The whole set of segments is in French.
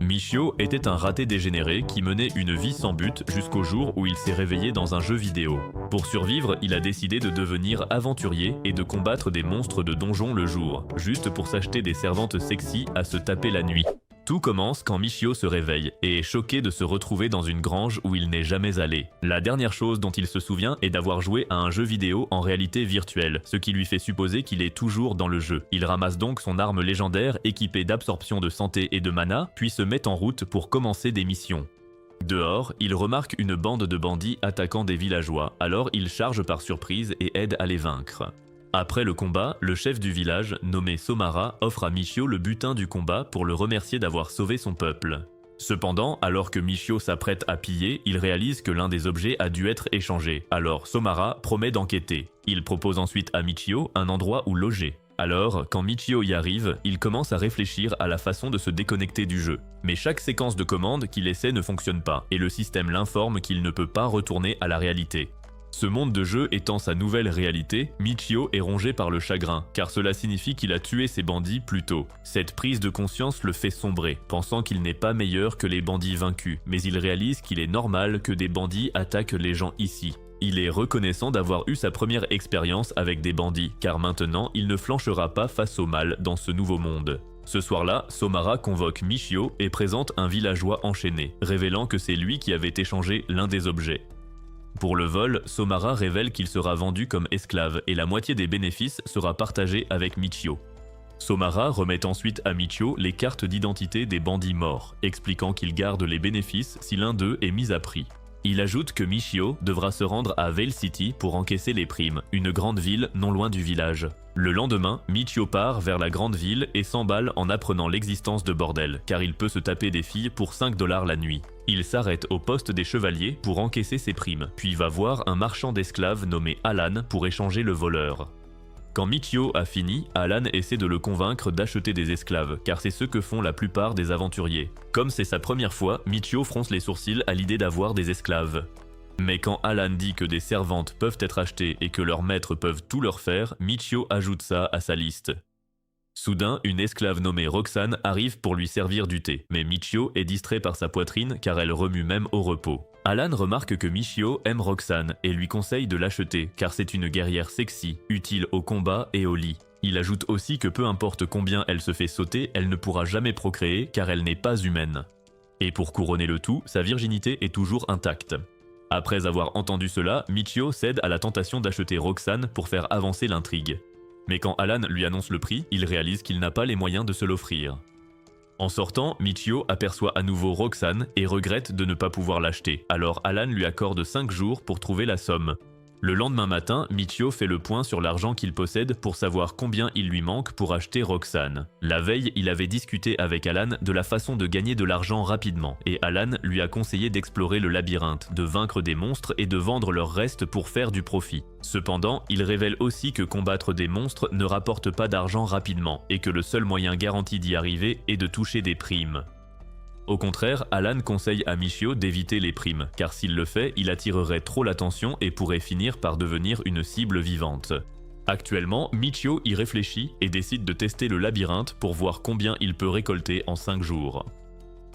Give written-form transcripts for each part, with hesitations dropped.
Michio était un raté dégénéré qui menait une vie sans but jusqu'au jour où il s'est réveillé dans un jeu vidéo. Pour survivre, il a décidé de devenir aventurier et de combattre des monstres de donjon le jour, juste pour s'acheter des servantes sexy à se taper la nuit. Tout commence quand Michio se réveille et est choqué de se retrouver dans une grange où il n'est jamais allé. La dernière chose dont il se souvient est d'avoir joué à un jeu vidéo en réalité virtuelle, ce qui lui fait supposer qu'il est toujours dans le jeu. Il ramasse donc son arme légendaire équipée d'absorption de santé et de mana, puis se met en route pour commencer des missions. Dehors, il remarque une bande de bandits attaquant des villageois, alors il charge par surprise et aide à les vaincre. Après le combat, le chef du village, nommé Somara, offre à Michio le butin du combat pour le remercier d'avoir sauvé son peuple. Cependant, alors que Michio s'apprête à piller, il réalise que l'un des objets a dû être échangé, alors Somara promet d'enquêter. Il propose ensuite à Michio un endroit où loger. Alors, quand Michio y arrive, il commence à réfléchir à la façon de se déconnecter du jeu. Mais chaque séquence de commande qu'il essaie ne fonctionne pas, et le système l'informe qu'il ne peut pas retourner à la réalité. Ce monde de jeu étant sa nouvelle réalité, Michio est rongé par le chagrin, car cela signifie qu'il a tué ses bandits plus tôt. Cette prise de conscience le fait sombrer, pensant qu'il n'est pas meilleur que les bandits vaincus, mais il réalise qu'il est normal que des bandits attaquent les gens ici. Il est reconnaissant d'avoir eu sa première expérience avec des bandits, car maintenant il ne flanchera pas face au mal dans ce nouveau monde. Ce soir-là, Somara convoque Michio et présente un villageois enchaîné, révélant que c'est lui qui avait échangé l'un des objets. Pour le vol, Somara révèle qu'il sera vendu comme esclave et la moitié des bénéfices sera partagée avec Michio. Somara remet ensuite à Michio les cartes d'identité des bandits morts, expliquant qu'il garde les bénéfices si l'un d'eux est mis à prix. Il ajoute que Michio devra se rendre à Vale City pour encaisser les primes, une grande ville non loin du village. Le lendemain, Michio part vers la grande ville et s'emballe en apprenant l'existence de bordel, car il peut se taper des filles pour 5 $ la nuit. Il s'arrête au poste des chevaliers pour encaisser ses primes, puis va voir un marchand d'esclaves nommé Alan pour échanger le voleur. Quand Michio a fini, Alan essaie de le convaincre d'acheter des esclaves, car c'est ce que font la plupart des aventuriers. Comme c'est sa première fois, Michio fronce les sourcils à l'idée d'avoir des esclaves. Mais quand Alan dit que des servantes peuvent être achetées et que leurs maîtres peuvent tout leur faire, Michio ajoute ça à sa liste. Soudain, une esclave nommée Roxane arrive pour lui servir du thé, mais Michio est distrait par sa poitrine car elle remue même au repos. Alan remarque que Michio aime Roxane et lui conseille de l'acheter car c'est une guerrière sexy, utile au combat et au lit. Il ajoute aussi que peu importe combien elle se fait sauter, elle ne pourra jamais procréer car elle n'est pas humaine. Et pour couronner le tout, sa virginité est toujours intacte. Après avoir entendu cela, Michio cède à la tentation d'acheter Roxane pour faire avancer l'intrigue. Mais quand Alan lui annonce le prix, il réalise qu'il n'a pas les moyens de se l'offrir. En sortant, Michio aperçoit à nouveau Roxane et regrette de ne pas pouvoir l'acheter, alors Alan lui accorde 5 jours pour trouver la somme. Le lendemain matin, Michio fait le point sur l'argent qu'il possède pour savoir combien il lui manque pour acheter Roxane. La veille, il avait discuté avec Alan de la façon de gagner de l'argent rapidement, et Alan lui a conseillé d'explorer le labyrinthe, de vaincre des monstres et de vendre leurs restes pour faire du profit. Cependant, il révèle aussi que combattre des monstres ne rapporte pas d'argent rapidement, et que le seul moyen garanti d'y arriver est de toucher des primes. Au contraire, Alan conseille à Michio d'éviter les primes, car s'il le fait, il attirerait trop l'attention et pourrait finir par devenir une cible vivante. Actuellement, Michio y réfléchit et décide de tester le labyrinthe pour voir combien il peut récolter en 5 jours.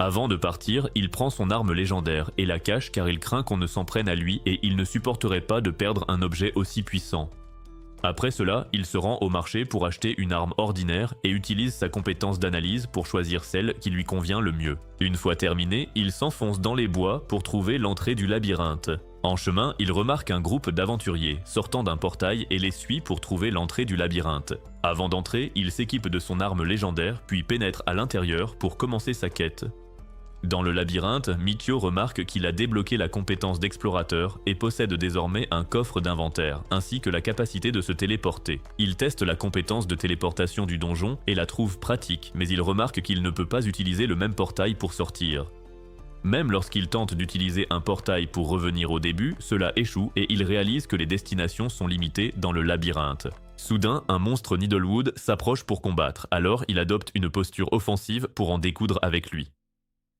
Avant de partir, il prend son arme légendaire et la cache car il craint qu'on ne s'en prenne à lui et il ne supporterait pas de perdre un objet aussi puissant. Après cela, il se rend au marché pour acheter une arme ordinaire et utilise sa compétence d'analyse pour choisir celle qui lui convient le mieux. Une fois terminé, il s'enfonce dans les bois pour trouver l'entrée du labyrinthe. En chemin, il remarque un groupe d'aventuriers sortant d'un portail et les suit pour trouver l'entrée du labyrinthe. Avant d'entrer, il s'équipe de son arme légendaire puis pénètre à l'intérieur pour commencer sa quête. Dans le labyrinthe, Michio remarque qu'il a débloqué la compétence d'explorateur et possède désormais un coffre d'inventaire, ainsi que la capacité de se téléporter. Il teste la compétence de téléportation du donjon et la trouve pratique, mais il remarque qu'il ne peut pas utiliser le même portail pour sortir. Même lorsqu'il tente d'utiliser un portail pour revenir au début, cela échoue et il réalise que les destinations sont limitées dans le labyrinthe. Soudain, un monstre Needlewood s'approche pour combattre, alors il adopte une posture offensive pour en découdre avec lui.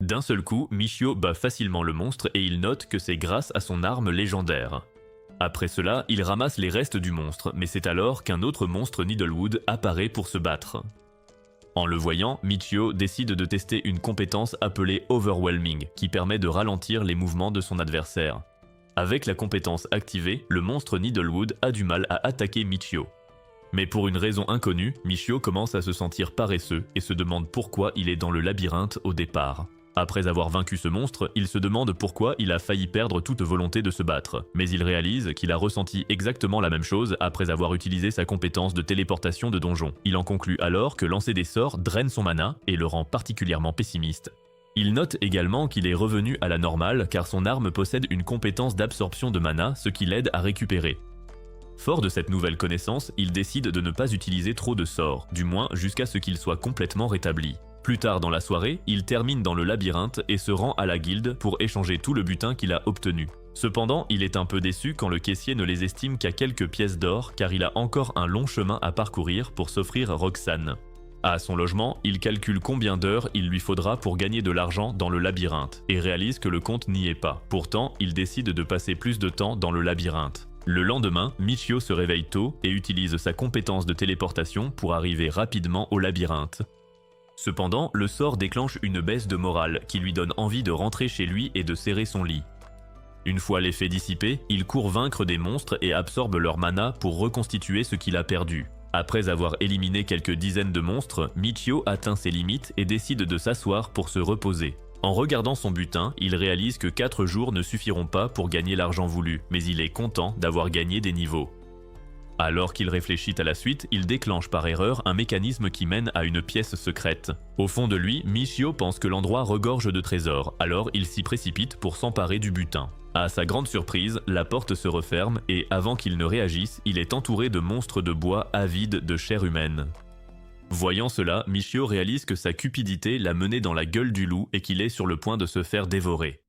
D'un seul coup, Michio bat facilement le monstre et il note que c'est grâce à son arme légendaire. Après cela, il ramasse les restes du monstre, mais c'est alors qu'un autre monstre Needlewood apparaît pour se battre. En le voyant, Michio décide de tester une compétence appelée Overwhelming, qui permet de ralentir les mouvements de son adversaire. Avec la compétence activée, le monstre Needlewood a du mal à attaquer Michio. Mais pour une raison inconnue, Michio commence à se sentir paresseux et se demande pourquoi il est dans le labyrinthe au départ. Après avoir vaincu ce monstre, il se demande pourquoi il a failli perdre toute volonté de se battre, mais il réalise qu'il a ressenti exactement la même chose après avoir utilisé sa compétence de téléportation de donjon. Il en conclut alors que lancer des sorts draine son mana et le rend particulièrement pessimiste. Il note également qu'il est revenu à la normale car son arme possède une compétence d'absorption de mana, ce qui l'aide à récupérer. Fort de cette nouvelle connaissance, il décide de ne pas utiliser trop de sorts, du moins jusqu'à ce qu'il soit complètement rétabli. Plus tard dans la soirée, il termine dans le labyrinthe et se rend à la guilde pour échanger tout le butin qu'il a obtenu. Cependant, il est un peu déçu quand le caissier ne les estime qu'à quelques pièces d'or car il a encore un long chemin à parcourir pour s'offrir Roxane. À son logement, il calcule combien d'heures il lui faudra pour gagner de l'argent dans le labyrinthe et réalise que le compte n'y est pas. Pourtant, il décide de passer plus de temps dans le labyrinthe. Le lendemain, Michio se réveille tôt et utilise sa compétence de téléportation pour arriver rapidement au labyrinthe. Cependant, le sort déclenche une baisse de morale qui lui donne envie de rentrer chez lui et de serrer son lit. Une fois l'effet dissipé, il court vaincre des monstres et absorbe leur mana pour reconstituer ce qu'il a perdu. Après avoir éliminé quelques dizaines de monstres, Michio atteint ses limites et décide de s'asseoir pour se reposer. En regardant son butin, il réalise que 4 jours ne suffiront pas pour gagner l'argent voulu, mais il est content d'avoir gagné des niveaux. Alors qu'il réfléchit à la suite, il déclenche par erreur un mécanisme qui mène à une pièce secrète. Au fond de lui, Michio pense que l'endroit regorge de trésors, alors il s'y précipite pour s'emparer du butin. À sa grande surprise, la porte se referme et avant qu'il ne réagisse, il est entouré de monstres de bois avides de chair humaine. Voyant cela, Michio réalise que sa cupidité l'a mené dans la gueule du loup et qu'il est sur le point de se faire dévorer.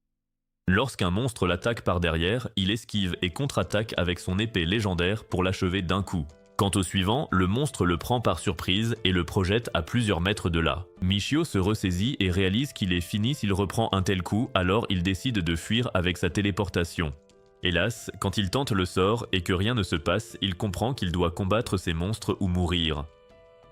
Lorsqu'un monstre l'attaque par derrière, il esquive et contre-attaque avec son épée légendaire pour l'achever d'un coup. Quant au suivant, le monstre le prend par surprise et le projette à plusieurs mètres de là. Michio se ressaisit et réalise qu'il est fini s'il reprend un tel coup, alors il décide de fuir avec sa téléportation. Hélas, quand il tente le sort et que rien ne se passe, il comprend qu'il doit combattre ces monstres ou mourir.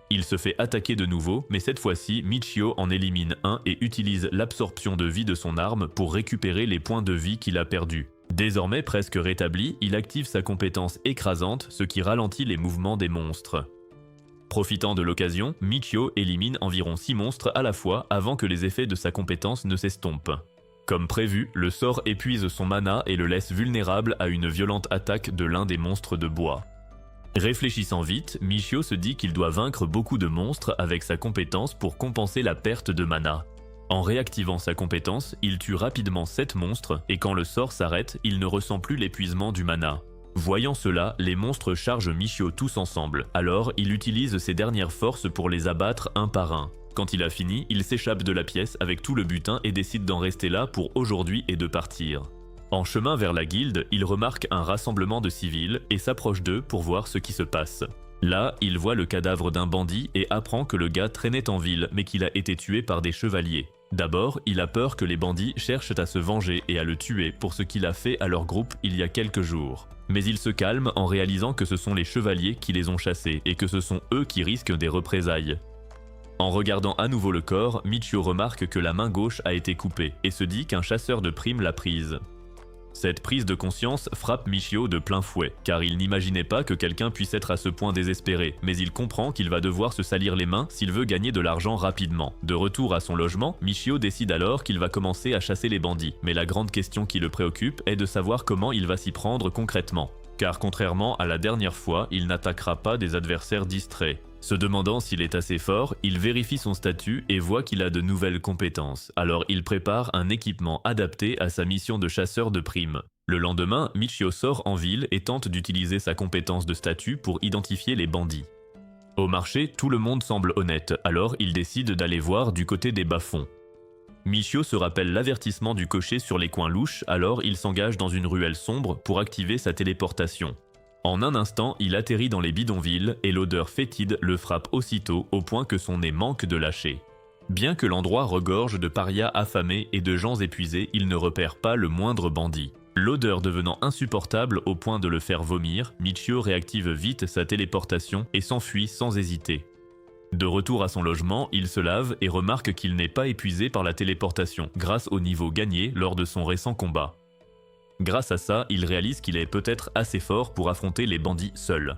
Il se fait attaquer de nouveau, mais cette fois-ci, Michio en élimine un et utilise l'absorption de vie de son arme pour récupérer les points de vie qu'il a perdus. Désormais presque rétabli, il active sa compétence écrasante, ce qui ralentit les mouvements des monstres. Profitant de l'occasion, Michio élimine environ 6 monstres à la fois avant que les effets de sa compétence ne s'estompent. Comme prévu, le sort épuise son mana et le laisse vulnérable à une violente attaque de l'un des monstres de bois. Réfléchissant vite, Michio se dit qu'il doit vaincre beaucoup de monstres avec sa compétence pour compenser la perte de mana. En réactivant sa compétence, il tue rapidement 7 monstres et quand le sort s'arrête, il ne ressent plus l'épuisement du mana. Voyant cela, les monstres chargent Michio tous ensemble, alors il utilise ses dernières forces pour les abattre un par un. Quand il a fini, il s'échappe de la pièce avec tout le butin et décide d'en rester là pour aujourd'hui et de partir. En chemin vers la guilde, il remarque un rassemblement de civils et s'approche d'eux pour voir ce qui se passe. Là, il voit le cadavre d'un bandit et apprend que le gars traînait en ville mais qu'il a été tué par des chevaliers. D'abord, il a peur que les bandits cherchent à se venger et à le tuer pour ce qu'il a fait à leur groupe il y a quelques jours. Mais il se calme en réalisant que ce sont les chevaliers qui les ont chassés et que ce sont eux qui risquent des représailles. En regardant à nouveau le corps, Michio remarque que la main gauche a été coupée et se dit qu'un chasseur de primes l'a prise. Cette prise de conscience frappe Michio de plein fouet, car il n'imaginait pas que quelqu'un puisse être à ce point désespéré, mais il comprend qu'il va devoir se salir les mains s'il veut gagner de l'argent rapidement. De retour à son logement, Michio décide alors qu'il va commencer à chasser les bandits, mais la grande question qui le préoccupe est de savoir comment il va s'y prendre concrètement. Car contrairement à la dernière fois, il n'attaquera pas des adversaires distraits. Se demandant s'il est assez fort, il vérifie son statut et voit qu'il a de nouvelles compétences. Alors il prépare un équipement adapté à sa mission de chasseur de primes. Le lendemain, Michio sort en ville et tente d'utiliser sa compétence de statut pour identifier les bandits. Au marché, tout le monde semble honnête, alors il décide d'aller voir du côté des bas-fonds. Michio se rappelle l'avertissement du cocher sur les coins louches, alors il s'engage dans une ruelle sombre pour activer sa téléportation. En un instant, il atterrit dans les bidonvilles et l'odeur fétide le frappe aussitôt au point que son nez manque de lâcher. Bien que l'endroit regorge de parias affamés et de gens épuisés, il ne repère pas le moindre bandit. L'odeur devenant insupportable au point de le faire vomir, Michio réactive vite sa téléportation et s'enfuit sans hésiter. De retour à son logement, il se lave et remarque qu'il n'est pas épuisé par la téléportation, grâce au niveau gagné lors de son récent combat. Grâce à ça, il réalise qu'il est peut-être assez fort pour affronter les bandits seul.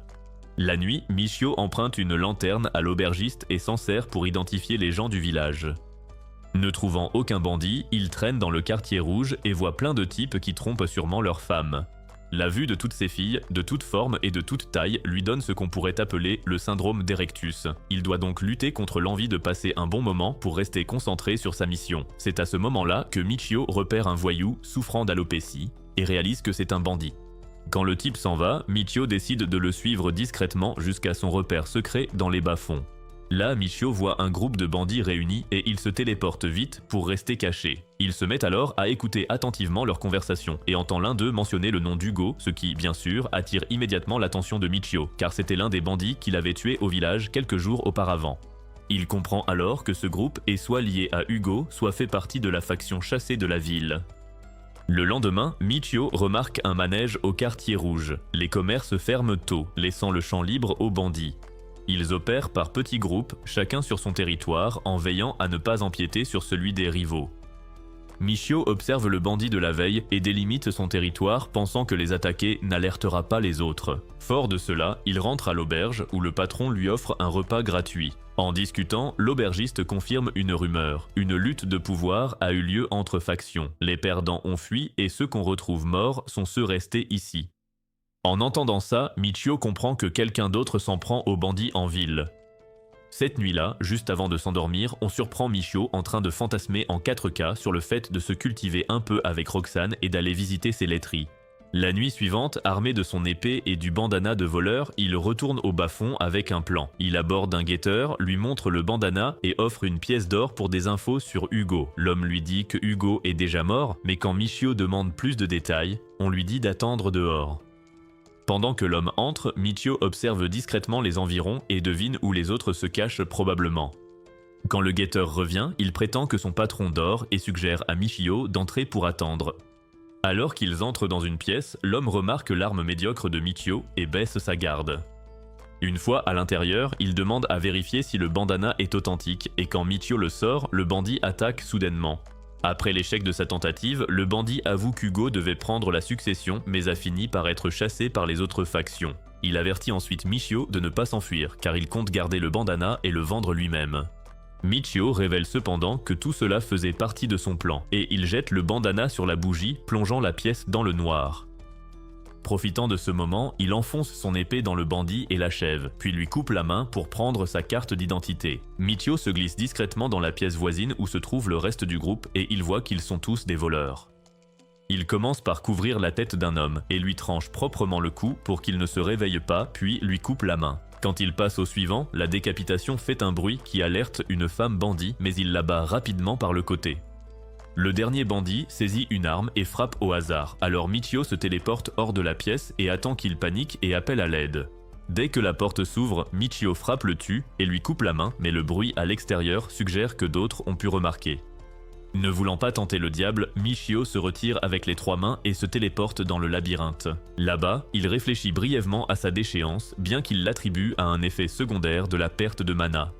La nuit, Michio emprunte une lanterne à l'aubergiste et s'en sert pour identifier les gens du village. Ne trouvant aucun bandit, il traîne dans le quartier rouge et voit plein de types qui trompent sûrement leurs femmes. La vue de toutes ces filles, de toutes formes et de toute taille, lui donne ce qu'on pourrait appeler le syndrome d'Erectus. Il doit donc lutter contre l'envie de passer un bon moment pour rester concentré sur sa mission. C'est à ce moment-là que Michio repère un voyou souffrant d'alopécie et réalise que c'est un bandit. Quand le type s'en va, Michio décide de le suivre discrètement jusqu'à son repère secret dans les bas-fonds. Là, Michio voit un groupe de bandits réunis et il se téléporte vite pour rester caché. Il se met alors à écouter attentivement leur conversation et entend l'un d'eux mentionner le nom d'Hugo, ce qui, bien sûr, attire immédiatement l'attention de Michio, car c'était l'un des bandits qu'il avait tué au village quelques jours auparavant. Il comprend alors que ce groupe est soit lié à Hugo, soit fait partie de la faction chassée de la ville. Le lendemain, Michio remarque un manège au quartier rouge. Les commerces ferment tôt, laissant le champ libre aux bandits. Ils opèrent par petits groupes, chacun sur son territoire, en veillant à ne pas empiéter sur celui des rivaux. Michio observe le bandit de la veille et délimite son territoire, pensant que les attaquer n'alertera pas les autres. Fort de cela, il rentre à l'auberge où le patron lui offre un repas gratuit. En discutant, l'aubergiste confirme une rumeur. Une lutte de pouvoir a eu lieu entre factions. Les perdants ont fui et ceux qu'on retrouve morts sont ceux restés ici. En entendant ça, Michio comprend que quelqu'un d'autre s'en prend aux bandits en ville. Cette nuit-là, juste avant de s'endormir, on surprend Michio en train de fantasmer en 4K sur le fait de se cultiver un peu avec Roxane et d'aller visiter ses laiteries. La nuit suivante, armé de son épée et du bandana de voleur, il retourne au bas-fond avec un plan. Il aborde un guetteur, lui montre le bandana et offre une pièce d'or pour des infos sur Hugo. L'homme lui dit que Hugo est déjà mort, mais quand Michio demande plus de détails, on lui dit d'attendre dehors. Pendant que l'homme entre, Michio observe discrètement les environs et devine où les autres se cachent probablement. Quand le guetteur revient, il prétend que son patron dort et suggère à Michio d'entrer pour attendre. Alors qu'ils entrent dans une pièce, l'homme remarque l'arme médiocre de Michio et baisse sa garde. Une fois à l'intérieur, il demande à vérifier si le bandana est authentique et quand Michio le sort, le bandit attaque soudainement. Après l'échec de sa tentative, le bandit avoue qu'Hugo devait prendre la succession mais a fini par être chassé par les autres factions. Il avertit ensuite Michio de ne pas s'enfuir car il compte garder le bandana et le vendre lui-même. Michio révèle cependant que tout cela faisait partie de son plan et il jette le bandana sur la bougie, plongeant la pièce dans le noir. Profitant de ce moment, il enfonce son épée dans le bandit et l'achève, puis lui coupe la main pour prendre sa carte d'identité. Michio se glisse discrètement dans la pièce voisine où se trouve le reste du groupe et il voit qu'ils sont tous des voleurs. Il commence par couvrir la tête d'un homme et lui tranche proprement le cou pour qu'il ne se réveille pas, puis lui coupe la main. Quand il passe au suivant, la décapitation fait un bruit qui alerte une femme bandit, mais il la bat rapidement par le côté. Le dernier bandit saisit une arme et frappe au hasard, alors Michio se téléporte hors de la pièce et attend qu'il panique et appelle à l'aide. Dès que la porte s'ouvre, Michio frappe le tue et lui coupe la main, mais le bruit à l'extérieur suggère que d'autres ont pu remarquer. Ne voulant pas tenter le diable, Michio se retire avec les 3 mains et se téléporte dans le labyrinthe. Là-bas, il réfléchit brièvement à sa déchéance, bien qu'il l'attribue à un effet secondaire de la perte de mana.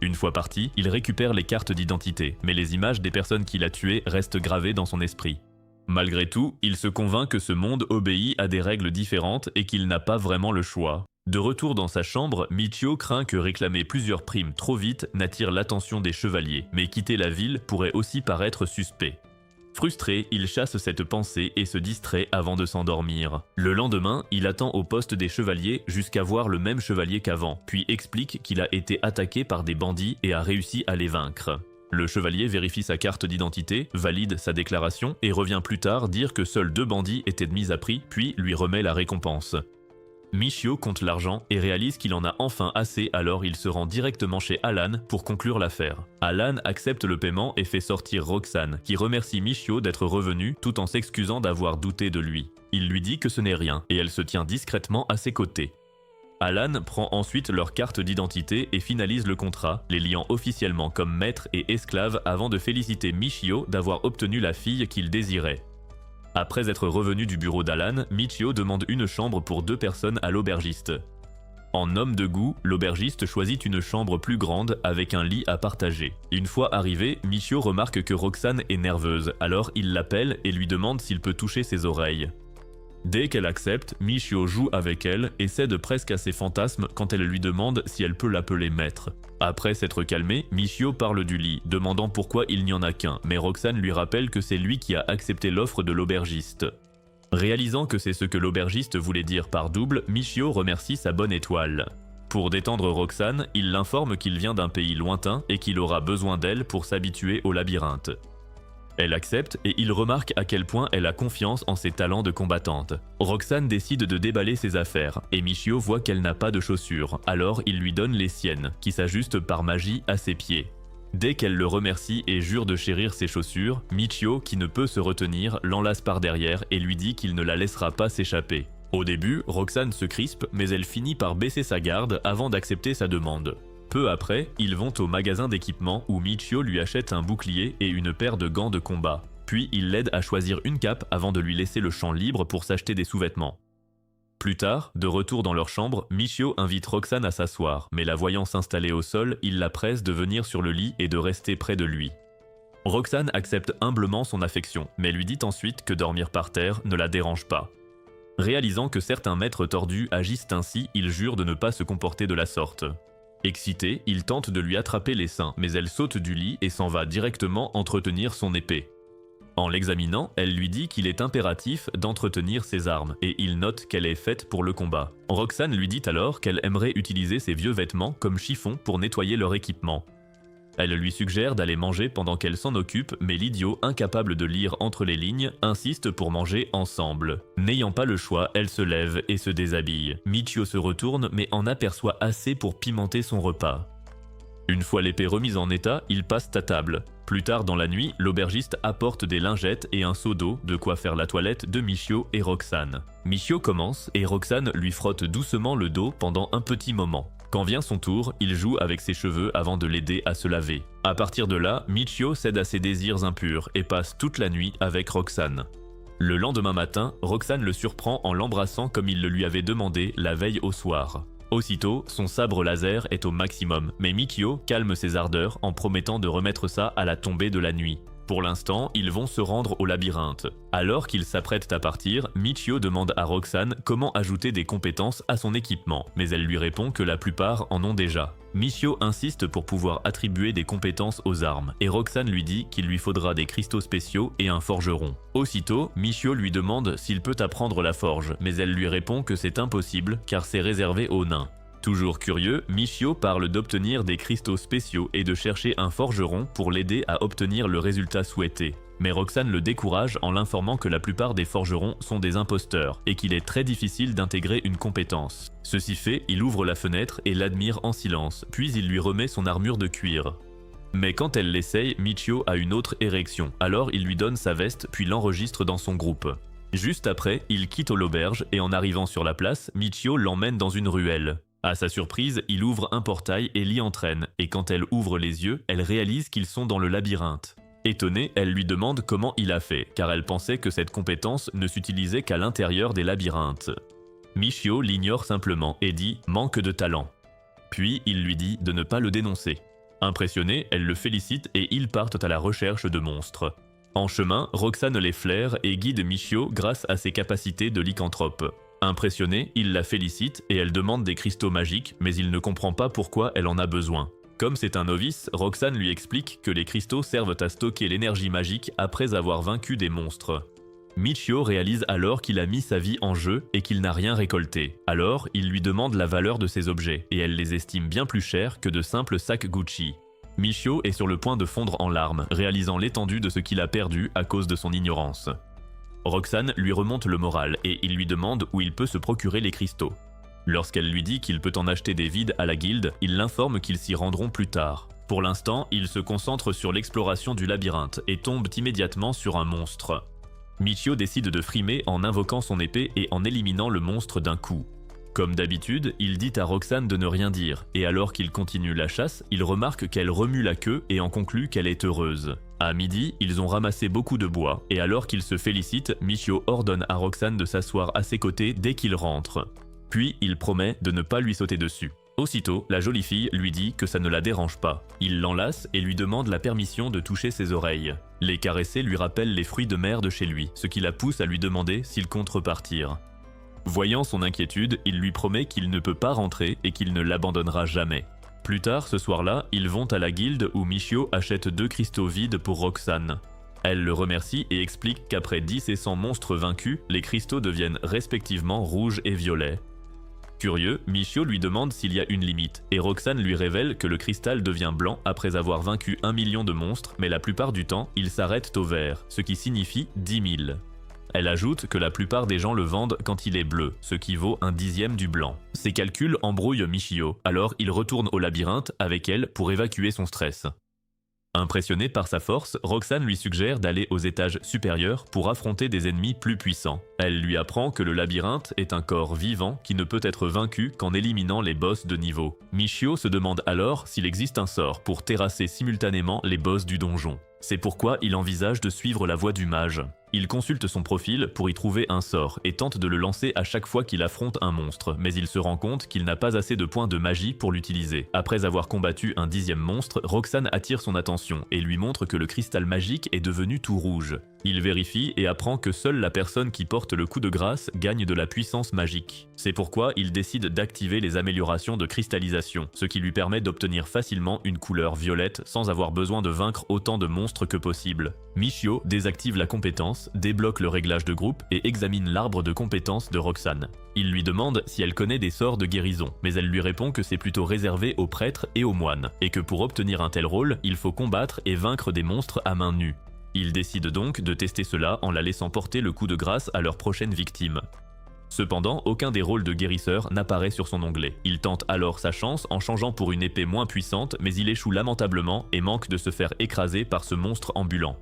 Une fois parti, il récupère les cartes d'identité, mais les images des personnes qu'il a tuées restent gravées dans son esprit. Malgré tout, il se convainc que ce monde obéit à des règles différentes et qu'il n'a pas vraiment le choix. De retour dans sa chambre, Michio craint que réclamer plusieurs primes trop vite n'attire l'attention des chevaliers, mais quitter la ville pourrait aussi paraître suspect. Frustré, il chasse cette pensée et se distrait avant de s'endormir. Le lendemain, il attend au poste des chevaliers jusqu'à voir le même chevalier qu'avant, puis explique qu'il a été attaqué par des bandits et a réussi à les vaincre. Le chevalier vérifie sa carte d'identité, valide sa déclaration et revient plus tard dire que seuls 2 bandits étaient mis à prix, puis lui remet la récompense. Michio compte l'argent et réalise qu'il en a enfin assez, alors il se rend directement chez Alan pour conclure l'affaire. Alan accepte le paiement et fait sortir Roxane, qui remercie Michio d'être revenu tout en s'excusant d'avoir douté de lui. Il lui dit que ce n'est rien et elle se tient discrètement à ses côtés. Alan prend ensuite leur carte d'identité et finalise le contrat, les liant officiellement comme maître et esclave avant de féliciter Michio d'avoir obtenu la fille qu'il désirait. Après être revenu du bureau d'Alan, Michio demande une chambre pour 2 personnes à l'aubergiste. En homme de goût, l'aubergiste choisit une chambre plus grande avec un lit à partager. Une fois arrivé, Michio remarque que Roxane est nerveuse, alors il l'appelle et lui demande s'il peut toucher ses oreilles. Dès qu'elle accepte, Michio joue avec elle et cède presque à ses fantasmes quand elle lui demande si elle peut l'appeler maître. Après s'être calmé, Michio parle du lit, demandant pourquoi il n'y en a qu'un, mais Roxane lui rappelle que c'est lui qui a accepté l'offre de l'aubergiste. Réalisant que c'est ce que l'aubergiste voulait dire par double, Michio remercie sa bonne étoile. Pour détendre Roxane, il l'informe qu'il vient d'un pays lointain et qu'il aura besoin d'elle pour s'habituer au labyrinthe. Elle accepte et il remarque à quel point elle a confiance en ses talents de combattante. Roxane décide de déballer ses affaires et Michio voit qu'elle n'a pas de chaussures, alors il lui donne les siennes, qui s'ajustent par magie à ses pieds. Dès qu'elle le remercie et jure de chérir ses chaussures, Michio, qui ne peut se retenir, l'enlace par derrière et lui dit qu'il ne la laissera pas s'échapper. Au début, Roxane se crispe, mais elle finit par baisser sa garde avant d'accepter sa demande. Peu après, ils vont au magasin d'équipement où Michio lui achète un bouclier et une paire de gants de combat. Puis il l'aide à choisir une cape avant de lui laisser le champ libre pour s'acheter des sous-vêtements. Plus tard, de retour dans leur chambre, Michio invite Roxane à s'asseoir, mais la voyant s'installer au sol, il la presse de venir sur le lit et de rester près de lui. Roxane accepte humblement son affection, mais lui dit ensuite que dormir par terre ne la dérange pas. Réalisant que certains maîtres tordus agissent ainsi, il jure de ne pas se comporter de la sorte. Excité, il tente de lui attraper les seins, mais elle saute du lit et s'en va directement entretenir son épée. En l'examinant, elle lui dit qu'il est impératif d'entretenir ses armes, et il note qu'elle est faite pour le combat. Roxane lui dit alors qu'elle aimerait utiliser ses vieux vêtements comme chiffon pour nettoyer leur équipement. Elle lui suggère d'aller manger pendant qu'elle s'en occupe, mais l'idiot, incapable de lire entre les lignes, insiste pour manger ensemble. N'ayant pas le choix, elle se lève et se déshabille. Michio se retourne, mais en aperçoit assez pour pimenter son repas. Une fois l'épée remise en état, ils passent à table. Plus tard dans la nuit, l'aubergiste apporte des lingettes et un seau d'eau, de quoi faire la toilette de Michio et Roxane. Michio commence et Roxane lui frotte doucement le dos pendant un petit moment. Quand vient son tour, il joue avec ses cheveux avant de l'aider à se laver. À partir de là, Michio cède à ses désirs impurs et passe toute la nuit avec Roxane. Le lendemain matin, Roxane le surprend en l'embrassant comme il le lui avait demandé la veille au soir. Aussitôt, son sabre laser est au maximum, mais Michio calme ses ardeurs en promettant de remettre ça à la tombée de la nuit. Pour l'instant, ils vont se rendre au labyrinthe. Alors qu'ils s'apprêtent à partir, Michio demande à Roxane comment ajouter des compétences à son équipement, mais elle lui répond que la plupart en ont déjà. Michio insiste pour pouvoir attribuer des compétences aux armes, et Roxane lui dit qu'il lui faudra des cristaux spéciaux et un forgeron. Aussitôt, Michio lui demande s'il peut apprendre la forge, mais elle lui répond que c'est impossible car c'est réservé aux nains. Toujours curieux, Michio parle d'obtenir des cristaux spéciaux et de chercher un forgeron pour l'aider à obtenir le résultat souhaité. Mais Roxane le décourage en l'informant que la plupart des forgerons sont des imposteurs et qu'il est très difficile d'intégrer une compétence. Ceci fait, il ouvre la fenêtre et l'admire en silence, puis il lui remet son armure de cuir. Mais quand elle l'essaye, Michio a une autre érection, alors il lui donne sa veste puis l'enregistre dans son groupe. Juste après, il quitte l'auberge et en arrivant sur la place, Michio l'emmène dans une ruelle. À sa surprise, il ouvre un portail et l'y entraîne, et quand elle ouvre les yeux, elle réalise qu'ils sont dans le labyrinthe. Étonnée, elle lui demande comment il a fait, car elle pensait que cette compétence ne s'utilisait qu'à l'intérieur des labyrinthes. Michio l'ignore simplement et dit « manque de talent ». Puis il lui dit de ne pas le dénoncer. Impressionnée, elle le félicite et ils partent à la recherche de monstres. En chemin, Roxane les flaire et guide Michio grâce à ses capacités de lycanthrope. Impressionné, il la félicite et elle demande des cristaux magiques, mais il ne comprend pas pourquoi elle en a besoin. Comme c'est un novice, Roxane lui explique que les cristaux servent à stocker l'énergie magique après avoir vaincu des monstres. Michio réalise alors qu'il a mis sa vie en jeu et qu'il n'a rien récolté. Alors, il lui demande la valeur de ses objets, et elle les estime bien plus chers que de simples sacs Gucci. Michio est sur le point de fondre en larmes, réalisant l'étendue de ce qu'il a perdu à cause de son ignorance. Roxane lui remonte le moral et il lui demande où il peut se procurer les cristaux. Lorsqu'elle lui dit qu'il peut en acheter des vides à la guilde, il l'informe qu'ils s'y rendront plus tard. Pour l'instant, il se concentre sur l'exploration du labyrinthe et tombe immédiatement sur un monstre. Michio décide de frimer en invoquant son épée et en éliminant le monstre d'un coup. Comme d'habitude, il dit à Roxane de ne rien dire, et alors qu'il continue la chasse, il remarque qu'elle remue la queue et en conclut qu'elle est heureuse. À midi, ils ont ramassé beaucoup de bois, et alors qu'ils se félicitent, Michio ordonne à Roxane de s'asseoir à ses côtés dès qu'il rentre. Puis il promet de ne pas lui sauter dessus. Aussitôt, la jolie fille lui dit que ça ne la dérange pas. Il l'enlace et lui demande la permission de toucher ses oreilles. Les caresser lui rappelle les fruits de mer de chez lui, ce qui la pousse à lui demander s'il compte repartir. Voyant son inquiétude, il lui promet qu'il ne peut pas rentrer et qu'il ne l'abandonnera jamais. Plus tard, ce soir-là, ils vont à la guilde où Michio achète 2 cristaux vides pour Roxane. Elle le remercie et explique qu'après 10 et 100 monstres vaincus, les cristaux deviennent respectivement rouges et violets. Curieux, Michio lui demande s'il y a une limite, et Roxane lui révèle que le cristal devient blanc après avoir vaincu 1 million de monstres, mais la plupart du temps, il s'arrête au vert, ce qui signifie 10 000. Elle ajoute que la plupart des gens le vendent quand il est bleu, ce qui vaut 1/10 du blanc. Ces calculs embrouillent Michio, alors il retourne au labyrinthe avec elle pour évacuer son stress. Impressionnée par sa force, Roxane lui suggère d'aller aux étages supérieurs pour affronter des ennemis plus puissants. Elle lui apprend que le labyrinthe est un corps vivant qui ne peut être vaincu qu'en éliminant les boss de niveau. Michio se demande alors s'il existe un sort pour terrasser simultanément les boss du donjon. C'est pourquoi il envisage de suivre la voie du mage. Il consulte son profil pour y trouver un sort et tente de le lancer à chaque fois qu'il affronte un monstre, mais il se rend compte qu'il n'a pas assez de points de magie pour l'utiliser. Après avoir combattu un 10e monstre, Roxane attire son attention et lui montre que le cristal magique est devenu tout rouge. Il vérifie et apprend que seule la personne qui porte le coup de grâce gagne de la puissance magique. C'est pourquoi il décide d'activer les améliorations de cristallisation, ce qui lui permet d'obtenir facilement une couleur violette sans avoir besoin de vaincre autant de monstres que possible. Michio désactive la compétence, débloque le réglage de groupe et examine l'arbre de compétences de Roxane. Il lui demande si elle connaît des sorts de guérison, mais elle lui répond que c'est plutôt réservé aux prêtres et aux moines, et que pour obtenir un tel rôle, il faut combattre et vaincre des monstres à main nue. Il décide donc de tester cela en la laissant porter le coup de grâce à leur prochaine victime. Cependant, aucun des rôles de guérisseur n'apparaît sur son onglet. Il tente alors sa chance en changeant pour une épée moins puissante, mais il échoue lamentablement et manque de se faire écraser par ce monstre ambulant.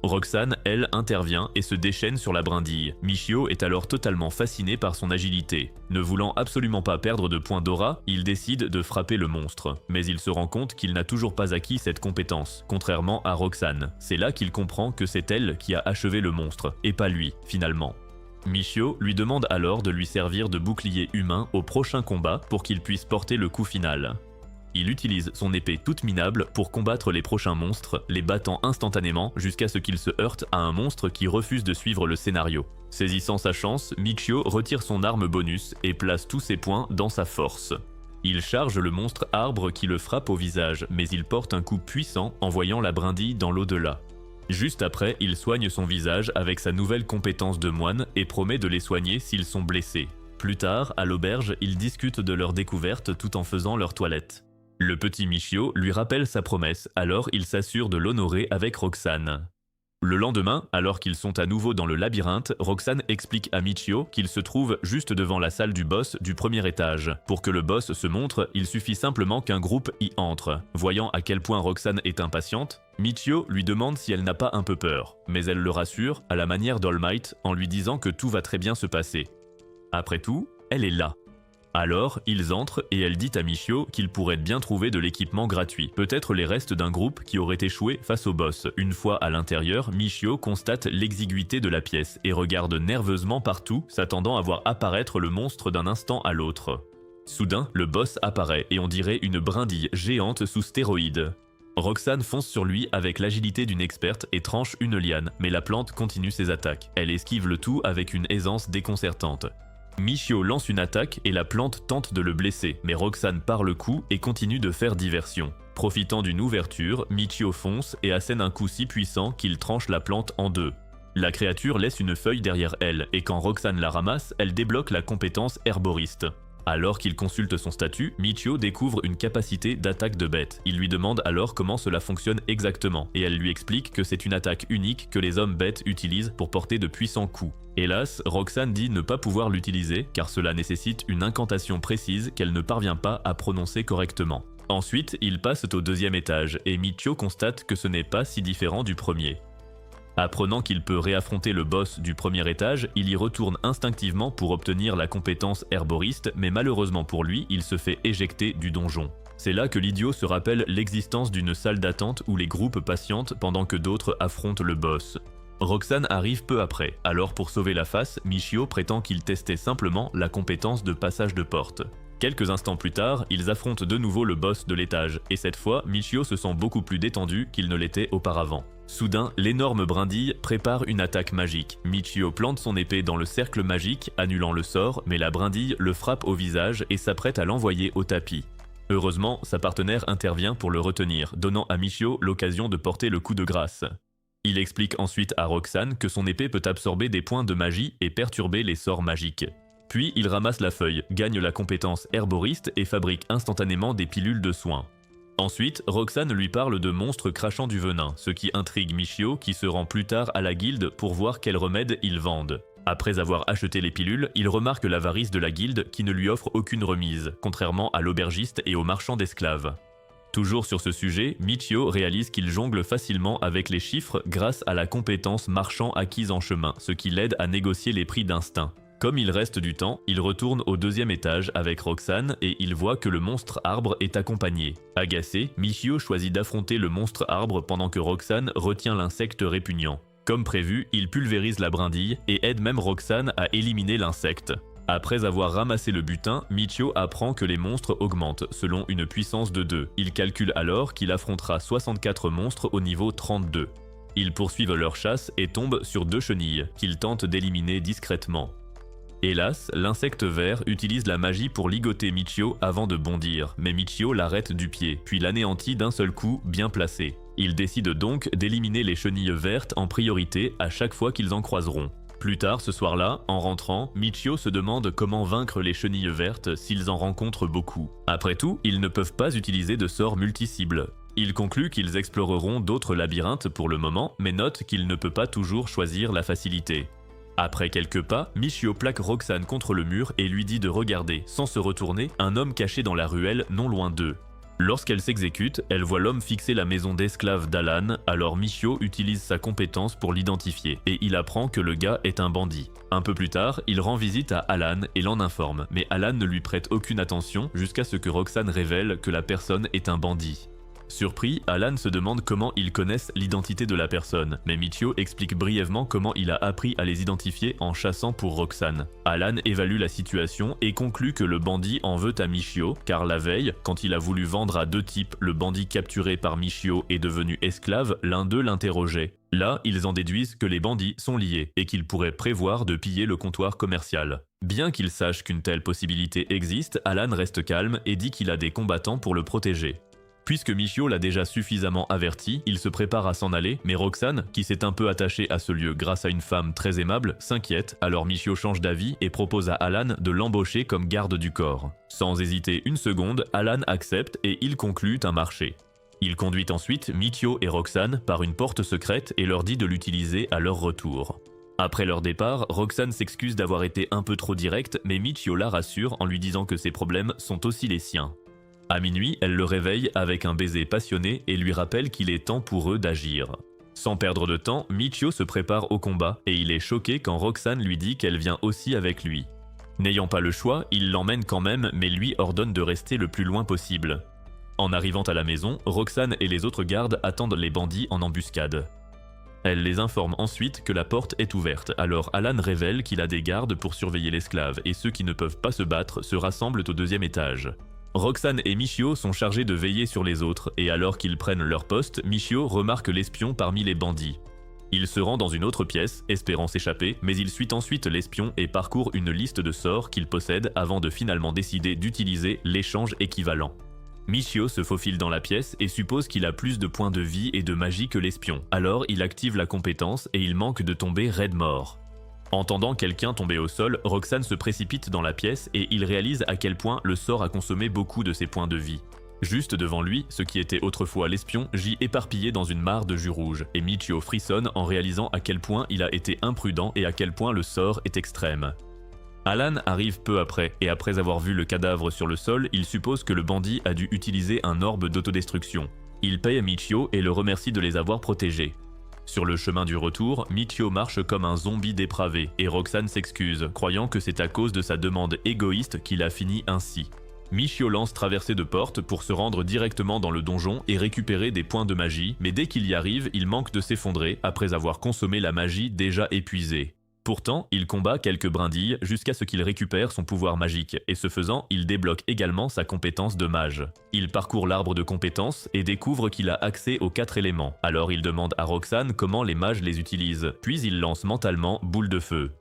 Roxane, elle, intervient et se déchaîne sur la brindille. Michio est alors totalement fasciné par son agilité. Ne voulant absolument pas perdre de points d'aura, il décide de frapper le monstre. Mais il se rend compte qu'il n'a toujours pas acquis cette compétence, contrairement à Roxane. C'est là qu'il comprend que c'est elle qui a achevé le monstre, et pas lui, finalement. Michio lui demande alors de lui servir de bouclier humain au prochain combat pour qu'il puisse porter le coup final. Il utilise son épée toute minable pour combattre les prochains monstres, les battant instantanément jusqu'à ce qu'il se heurte à un monstre qui refuse de suivre le scénario. Saisissant sa chance, Michio retire son arme bonus et place tous ses points dans sa force. Il charge le monstre arbre qui le frappe au visage, mais il porte un coup puissant envoyant la brindille dans l'au-delà. Juste après, il soigne son visage avec sa nouvelle compétence de moine et promet de les soigner s'ils sont blessés. Plus tard, à l'auberge, ils discutent de leur découverte tout en faisant leur toilette. Le petit Michio lui rappelle sa promesse, alors il s'assure de l'honorer avec Roxane. Le lendemain, alors qu'ils sont à nouveau dans le labyrinthe, Roxane explique à Michio qu'il se trouve juste devant la salle du boss du premier étage. Pour que le boss se montre, il suffit simplement qu'un groupe y entre. Voyant à quel point Roxane est impatiente, Michio lui demande si elle n'a pas un peu peur, mais elle le rassure à la manière d'All Might en lui disant que tout va très bien se passer. Après tout, elle est là. Alors, ils entrent et elle dit à Michio qu'il pourrait bien trouver de l'équipement gratuit, peut-être les restes d'un groupe qui aurait échoué face au boss. Une fois à l'intérieur, Michio constate l'exiguïté de la pièce et regarde nerveusement partout, s'attendant à voir apparaître le monstre d'un instant à l'autre. Soudain, le boss apparaît et on dirait une brindille géante sous stéroïdes. Roxane fonce sur lui avec l'agilité d'une experte et tranche une liane, mais la plante continue ses attaques. Elle esquive le tout avec une aisance déconcertante. Michio lance une attaque et la plante tente de le blesser, mais Roxane part le coup et continue de faire diversion. Profitant d'une ouverture, Michio fonce et assène un coup si puissant qu'il tranche la plante en deux. La créature laisse une feuille derrière elle, et quand Roxane la ramasse, elle débloque la compétence herboriste. Alors qu'il consulte son statut, Michio découvre une capacité d'attaque de bête. Il lui demande alors comment cela fonctionne exactement, et elle lui explique que c'est une attaque unique que les hommes bêtes utilisent pour porter de puissants coups. Hélas, Roxane dit ne pas pouvoir l'utiliser, car cela nécessite une incantation précise qu'elle ne parvient pas à prononcer correctement. Ensuite, ils passent au deuxième étage, et Michio constate que ce n'est pas si différent du premier. Apprenant qu'il peut réaffronter le boss du premier étage, il y retourne instinctivement pour obtenir la compétence herboriste, mais malheureusement pour lui, il se fait éjecter du donjon. C'est là que l'idiot se rappelle l'existence d'une salle d'attente où les groupes patientent pendant que d'autres affrontent le boss. Roxane arrive peu après, alors pour sauver la face, Michio prétend qu'il testait simplement la compétence de passage de porte. Quelques instants plus tard, ils affrontent de nouveau le boss de l'étage, et cette fois, Michio se sent beaucoup plus détendu qu'il ne l'était auparavant. Soudain, l'énorme brindille prépare une attaque magique. Michio plante son épée dans le cercle magique, annulant le sort, mais la brindille le frappe au visage et s'apprête à l'envoyer au tapis. Heureusement, sa partenaire intervient pour le retenir, donnant à Michio l'occasion de porter le coup de grâce. Il explique ensuite à Roxane que son épée peut absorber des points de magie et perturber les sorts magiques. Puis il ramasse la feuille, gagne la compétence herboriste et fabrique instantanément des pilules de soins. Ensuite, Roxane lui parle de monstres crachant du venin, ce qui intrigue Michio qui se rend plus tard à la guilde pour voir quels remèdes ils vendent. Après avoir acheté les pilules, il remarque l'avarice de la guilde qui ne lui offre aucune remise, contrairement à l'aubergiste et aux marchands d'esclaves. Toujours sur ce sujet, Michio réalise qu'il jongle facilement avec les chiffres grâce à la compétence marchand acquise en chemin, ce qui l'aide à négocier les prix d'instinct. Comme il reste du temps, il retourne au deuxième étage avec Roxane et il voit que le monstre arbre est accompagné. Agacé, Michio choisit d'affronter le monstre arbre pendant que Roxane retient l'insecte répugnant. Comme prévu, il pulvérise la brindille et aide même Roxane à éliminer l'insecte. Après avoir ramassé le butin, Michio apprend que les monstres augmentent selon une puissance de 2. Il calcule alors qu'il affrontera 64 monstres au niveau 32. Ils poursuivent leur chasse et tombent sur 2 chenilles, qu'ils tentent d'éliminer discrètement. Hélas, l'insecte vert utilise la magie pour ligoter Michio avant de bondir, mais Michio l'arrête du pied, puis l'anéantit d'un seul coup bien placé. Il décide donc d'éliminer les chenilles vertes en priorité à chaque fois qu'ils en croiseront. Plus tard ce soir-là, en rentrant, Michio se demande comment vaincre les chenilles vertes s'ils en rencontrent beaucoup. Après tout, ils ne peuvent pas utiliser de sorts multi-cibles. Il conclut qu'ils exploreront d'autres labyrinthes pour le moment, mais note qu'il ne peut pas toujours choisir la facilité. Après quelques pas, Michio plaque Roxane contre le mur et lui dit de regarder, sans se retourner, un homme caché dans la ruelle non loin d'eux. Lorsqu'elle s'exécute, elle voit l'homme fixer la maison d'esclaves d'Alan, alors Michio utilise sa compétence pour l'identifier, et il apprend que le gars est un bandit. Un peu plus tard, il rend visite à Alan et l'en informe, mais Alan ne lui prête aucune attention jusqu'à ce que Roxane révèle que la personne est un bandit. Surpris, Alan se demande comment ils connaissent l'identité de la personne, mais Michio explique brièvement comment il a appris à les identifier en chassant pour Roxane. Alan évalue la situation et conclut que le bandit en veut à Michio, car la veille, quand il a voulu vendre à 2 types le bandit capturé par Michio et devenu esclave, l'un d'eux l'interrogeait. Là, ils en déduisent que les bandits sont liés et qu'ils pourraient prévoir de piller le comptoir commercial. Bien qu'il sache qu'une telle possibilité existe, Alan reste calme et dit qu'il a des combattants pour le protéger. Puisque Michio l'a déjà suffisamment averti, il se prépare à s'en aller, mais Roxane, qui s'est un peu attachée à ce lieu grâce à une femme très aimable, s'inquiète, alors Michio change d'avis et propose à Alan de l'embaucher comme garde du corps. Sans hésiter une seconde, Alan accepte et il conclut un marché. Il conduit ensuite Michio et Roxane par une porte secrète et leur dit de l'utiliser à leur retour. Après leur départ, Roxane s'excuse d'avoir été un peu trop directe, mais Michio la rassure en lui disant que ses problèmes sont aussi les siens. À minuit, elle le réveille avec un baiser passionné et lui rappelle qu'il est temps pour eux d'agir. Sans perdre de temps, Michio se prépare au combat et il est choqué quand Roxane lui dit qu'elle vient aussi avec lui. N'ayant pas le choix, il l'emmène quand même mais lui ordonne de rester le plus loin possible. En arrivant à la maison, Roxane et les autres gardes attendent les bandits en embuscade. Elle les informe ensuite que la porte est ouverte, alors Alan révèle qu'il a des gardes pour surveiller l'esclave et ceux qui ne peuvent pas se battre se rassemblent au 2e étage. Roxane et Michio sont chargés de veiller sur les autres, et alors qu'ils prennent leur poste, Michio remarque l'espion parmi les bandits. Il se rend dans une autre pièce, espérant s'échapper, mais il suit ensuite l'espion et parcourt une liste de sorts qu'il possède avant de finalement décider d'utiliser l'échange équivalent. Michio se faufile dans la pièce et suppose qu'il a plus de points de vie et de magie que l'espion, alors il active la compétence et il manque de tomber raide mort. Entendant quelqu'un tomber au sol, Roxane se précipite dans la pièce et il réalise à quel point le sort a consommé beaucoup de ses points de vie. Juste devant lui, ce qui était autrefois l'espion gît éparpillé dans une mare de jus rouge, et Michio frissonne en réalisant à quel point il a été imprudent et à quel point le sort est extrême. Alan arrive peu après, et après avoir vu le cadavre sur le sol, il suppose que le bandit a dû utiliser un orbe d'autodestruction. Il paye à Michio et le remercie de les avoir protégés. Sur le chemin du retour, Michio marche comme un zombie dépravé et Roxane s'excuse, croyant que c'est à cause de sa demande égoïste qu'il a fini ainsi. Michio lance traversée de porte pour se rendre directement dans le donjon et récupérer des points de magie, mais dès qu'il y arrive, il manque de s'effondrer après avoir consommé la magie déjà épuisée. Pourtant, il combat quelques brindilles jusqu'à ce qu'il récupère son pouvoir magique, et ce faisant, il débloque également sa compétence de mage. Il parcourt l'arbre de compétences et découvre qu'il a accès aux 4 éléments. Alors il demande à Roxane comment les mages les utilisent, puis il lance mentalement Boule de Feu.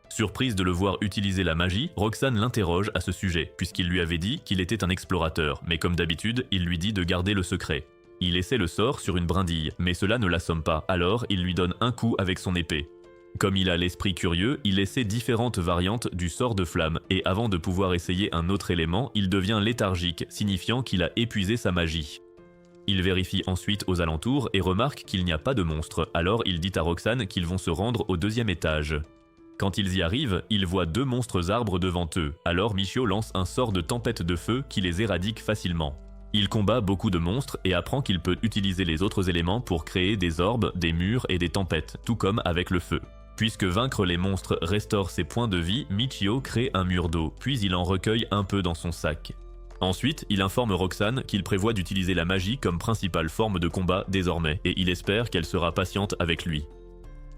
Surprise de le voir utiliser la magie, Roxane l'interroge à ce sujet, puisqu'il lui avait dit qu'il était un explorateur, mais comme d'habitude, il lui dit de garder le secret. Il essaie le sort sur une brindille, mais cela ne l'assomme pas, alors il lui donne un coup avec son épée. Comme il a l'esprit curieux, il essaie différentes variantes du sort de flamme, et avant de pouvoir essayer un autre élément, il devient léthargique, signifiant qu'il a épuisé sa magie. Il vérifie ensuite aux alentours et remarque qu'il n'y a pas de monstre, alors il dit à Roxane qu'ils vont se rendre au 2e étage. Quand ils y arrivent, ils voient 2 monstres arbres devant eux, alors Michio lance un sort de tempête de feu qui les éradique facilement. Il combat beaucoup de monstres et apprend qu'il peut utiliser les autres éléments pour créer des orbes, des murs et des tempêtes, tout comme avec le feu. Puisque vaincre les monstres restaure ses points de vie, Michio crée un mur d'eau, puis il en recueille un peu dans son sac. Ensuite, il informe Roxane qu'il prévoit d'utiliser la magie comme principale forme de combat désormais, et il espère qu'elle sera patiente avec lui.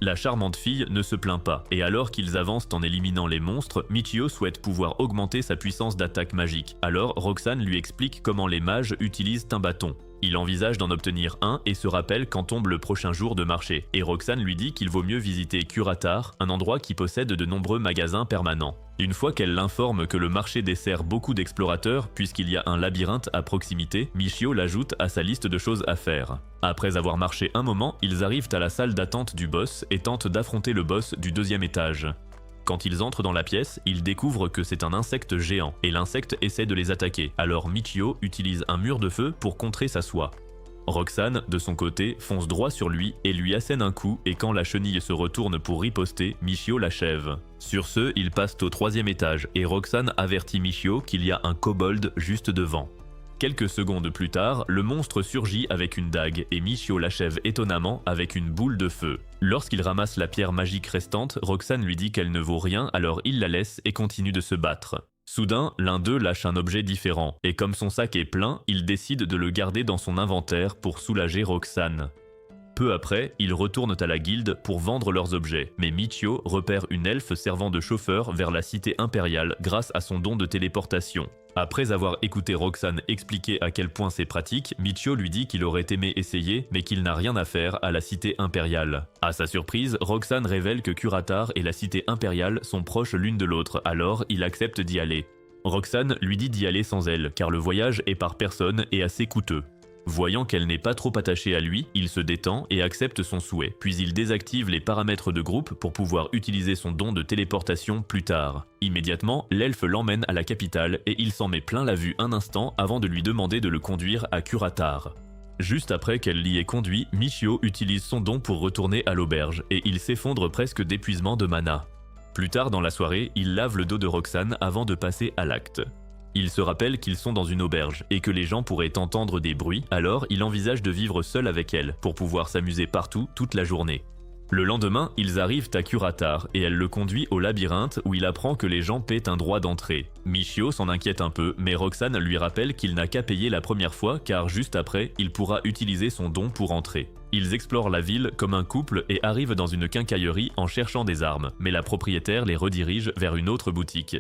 La charmante fille ne se plaint pas, et alors qu'ils avancent en éliminant les monstres, Michio souhaite pouvoir augmenter sa puissance d'attaque magique. Alors Roxane lui explique comment les mages utilisent un bâton. Il envisage d'en obtenir un et se rappelle quand tombe le prochain jour de marché, et Roxane lui dit qu'il vaut mieux visiter Curatar, un endroit qui possède de nombreux magasins permanents. Une fois qu'elle l'informe que le marché dessert beaucoup d'explorateurs puisqu'il y a un labyrinthe à proximité, Michio l'ajoute à sa liste de choses à faire. Après avoir marché un moment, ils arrivent à la salle d'attente du boss et tentent d'affronter le boss du 2e étage. Quand ils entrent dans la pièce, ils découvrent que c'est un insecte géant, et l'insecte essaie de les attaquer, alors Michio utilise un mur de feu pour contrer sa soie. Roxane, de son côté, fonce droit sur lui et lui assène un coup, et quand la chenille se retourne pour riposter, Michio l'achève. Sur ce, ils passent au 3e étage, et Roxane avertit Michio qu'il y a un kobold juste devant. Quelques secondes plus tard, le monstre surgit avec une dague et Michio l'achève étonnamment avec une boule de feu. Lorsqu'il ramasse la pierre magique restante, Roxane lui dit qu'elle ne vaut rien, alors il la laisse et continue de se battre. Soudain, l'un d'eux lâche un objet différent, et comme son sac est plein, il décide de le garder dans son inventaire pour soulager Roxane. Peu après, ils retournent à la guilde pour vendre leurs objets, mais Michio repère une elfe servant de chauffeur vers la cité impériale grâce à son don de téléportation. Après avoir écouté Roxane expliquer à quel point c'est pratique, Michio lui dit qu'il aurait aimé essayer, mais qu'il n'a rien à faire à la cité impériale. À sa surprise, Roxane révèle que Curatar et la cité impériale sont proches l'une de l'autre, alors il accepte d'y aller. Roxane lui dit d'y aller sans elle, car le voyage est par personne et assez coûteux. Voyant qu'elle n'est pas trop attachée à lui, il se détend et accepte son souhait, puis il désactive les paramètres de groupe pour pouvoir utiliser son don de téléportation plus tard. Immédiatement, l'elfe l'emmène à la capitale et il s'en met plein la vue un instant avant de lui demander de le conduire à Curatar. Juste après qu'elle l'y ait conduit, Michio utilise son don pour retourner à l'auberge et il s'effondre presque d'épuisement de mana. Plus tard dans la soirée, il lave le dos de Roxane avant de passer à l'acte. Il se rappelle qu'ils sont dans une auberge et que les gens pourraient entendre des bruits, alors il envisage de vivre seul avec elle pour pouvoir s'amuser partout toute la journée. Le lendemain, ils arrivent à Curatar et elle le conduit au labyrinthe où il apprend que les gens paient un droit d'entrée. Michio s'en inquiète un peu, mais Roxane lui rappelle qu'il n'a qu'à payer la première fois car juste après, il pourra utiliser son don pour entrer. Ils explorent la ville comme un couple et arrivent dans une quincaillerie en cherchant des armes, mais la propriétaire les redirige vers une autre boutique.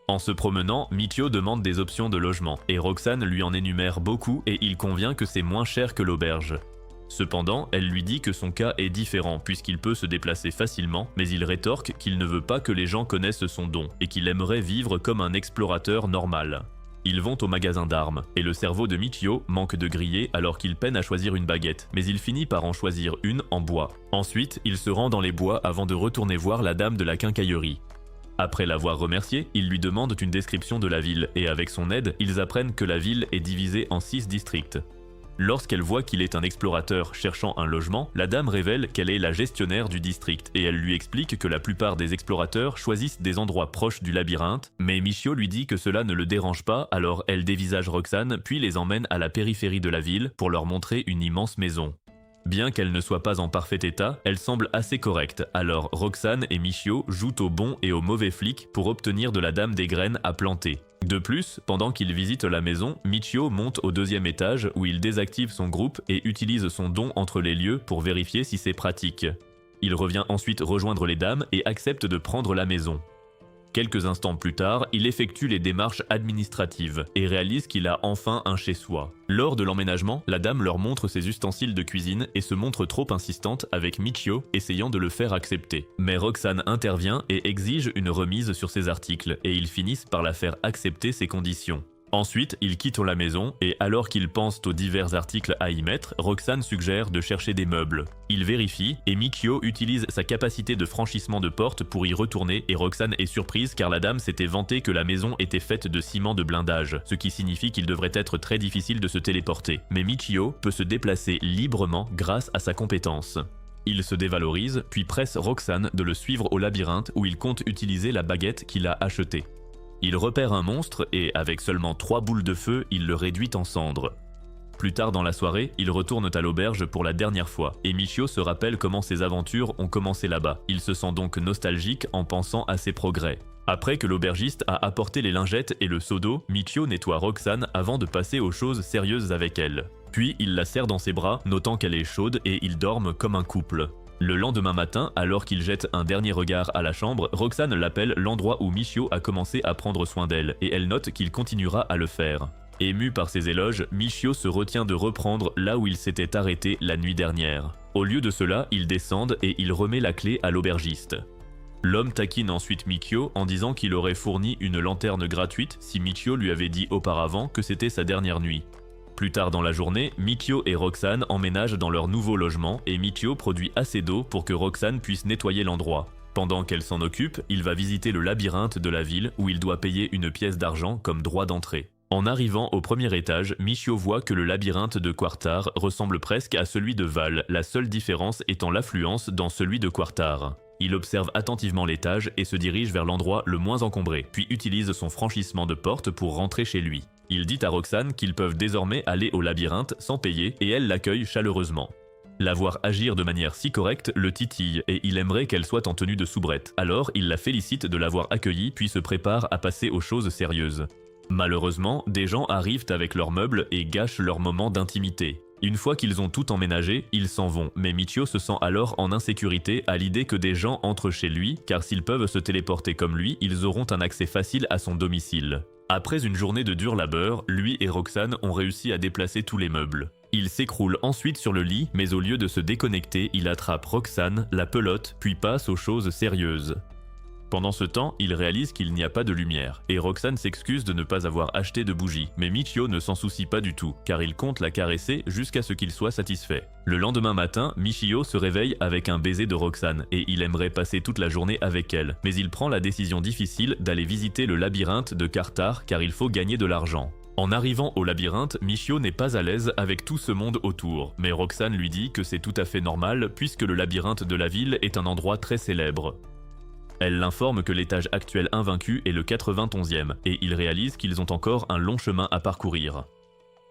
En se promenant, Michio demande des options de logement, et Roxane lui en énumère beaucoup et il convient que c'est moins cher que l'auberge. Cependant, elle lui dit que son cas est différent puisqu'il peut se déplacer facilement, mais il rétorque qu'il ne veut pas que les gens connaissent son don et qu'il aimerait vivre comme un explorateur normal. Ils vont au magasin d'armes, et le cerveau de Michio manque de griller alors qu'il peine à choisir une baguette, mais il finit par en choisir une en bois. Ensuite, il se rend dans les bois avant de retourner voir la dame de la quincaillerie. Après l'avoir remercié, ils lui demandent une description de la ville et avec son aide, ils apprennent que la ville est divisée en 6 districts. Lorsqu'elle voit qu'il est un explorateur cherchant un logement, la dame révèle qu'elle est la gestionnaire du district et elle lui explique que la plupart des explorateurs choisissent des endroits proches du labyrinthe, mais Michio lui dit que cela ne le dérange pas, alors elle dévisage Roxane puis les emmène à la périphérie de la ville pour leur montrer une immense maison. Bien qu'elle ne soit pas en parfait état, elle semble assez correcte, alors Roxane et Michio jouent au bon et au mauvais flic pour obtenir de la dame des graines à planter. De plus, pendant qu'il visite la maison, Michio monte au deuxième étage où il désactive son groupe et utilise son don entre les lieux pour vérifier si c'est pratique. Il revient ensuite rejoindre les dames et accepte de prendre la maison. Quelques instants plus tard, il effectue les démarches administratives et réalise qu'il a enfin un chez-soi. Lors de l'emménagement, la dame leur montre ses ustensiles de cuisine et se montre trop insistante avec Michio essayant de le faire accepter. Mais Roxane intervient et exige une remise sur ses articles et ils finissent par la faire accepter ses conditions. Ensuite, ils quittent la maison et alors qu'ils pensent aux divers articles à y mettre, Roxane suggère de chercher des meubles. Ils vérifient et Michio utilise sa capacité de franchissement de porte pour y retourner et Roxane est surprise car la dame s'était vantée que la maison était faite de ciment de blindage, ce qui signifie qu'il devrait être très difficile de se téléporter. Mais Michio peut se déplacer librement grâce à sa compétence. Il se dévalorise puis presse Roxane de le suivre au labyrinthe où il compte utiliser la baguette qu'il a achetée. Il repère un monstre et, avec seulement 3 boules de feu, il le réduit en cendres. Plus tard dans la soirée, ils retournent à l'auberge pour la dernière fois, et Michio se rappelle comment ses aventures ont commencé là-bas. Il se sent donc nostalgique en pensant à ses progrès. Après que l'aubergiste a apporté les lingettes et le seau d'eau, Michio nettoie Roxane avant de passer aux choses sérieuses avec elle. Puis il la serre dans ses bras, notant qu'elle est chaude et ils dorment comme un couple. Le lendemain matin, alors qu'il jette un dernier regard à la chambre, Roxane l'appelle l'endroit où Michio a commencé à prendre soin d'elle, et elle note qu'il continuera à le faire. Ému par ses éloges, Michio se retient de reprendre là où il s'était arrêté la nuit dernière. Au lieu de cela, ils descendent et il remet la clé à l'aubergiste. L'homme taquine ensuite Michio en disant qu'il aurait fourni une lanterne gratuite si Michio lui avait dit auparavant que c'était sa dernière nuit. Plus tard dans la journée, Michio et Roxane emménagent dans leur nouveau logement et Michio produit assez d'eau pour que Roxane puisse nettoyer l'endroit. Pendant qu'elle s'en occupe, il va visiter le labyrinthe de la ville où il doit payer une pièce d'argent comme droit d'entrée. En arrivant au premier étage, Michio voit que le labyrinthe de Quartar ressemble presque à celui de Val, la seule différence étant l'affluence dans celui de Quartar. Il observe attentivement l'étage et se dirige vers l'endroit le moins encombré, puis utilise son franchissement de porte pour rentrer chez lui. Il dit à Roxane qu'ils peuvent désormais aller au labyrinthe sans payer et elle l'accueille chaleureusement. La voir agir de manière si correcte le titille et il aimerait qu'elle soit en tenue de soubrette. Alors il la félicite de l'avoir accueillie puis se prépare à passer aux choses sérieuses. Malheureusement, des gens arrivent avec leurs meubles et gâchent leur moment d'intimité. Une fois qu'ils ont tout emménagé, ils s'en vont, mais Michio se sent alors en insécurité à l'idée que des gens entrent chez lui, car s'ils peuvent se téléporter comme lui, ils auront un accès facile à son domicile. Après une journée de dur labeur, lui et Roxane ont réussi à déplacer tous les meubles. Il s'écroule ensuite sur le lit, mais au lieu de se déconnecter, il attrape Roxane, la pelote, puis passe aux choses sérieuses. Pendant ce temps, il réalise qu'il n'y a pas de lumière, et Roxane s'excuse de ne pas avoir acheté de bougies, mais Michio ne s'en soucie pas du tout, car il compte la caresser jusqu'à ce qu'il soit satisfait. Le lendemain matin, Michio se réveille avec un baiser de Roxane, et il aimerait passer toute la journée avec elle, mais il prend la décision difficile d'aller visiter le labyrinthe de Quartar car il faut gagner de l'argent. En arrivant au labyrinthe, Michio n'est pas à l'aise avec tout ce monde autour, mais Roxane lui dit que c'est tout à fait normal puisque le labyrinthe de la ville est un endroit très célèbre. Elle l'informe que l'étage actuel invaincu est le 91e, et ils réalisent qu'ils ont encore un long chemin à parcourir.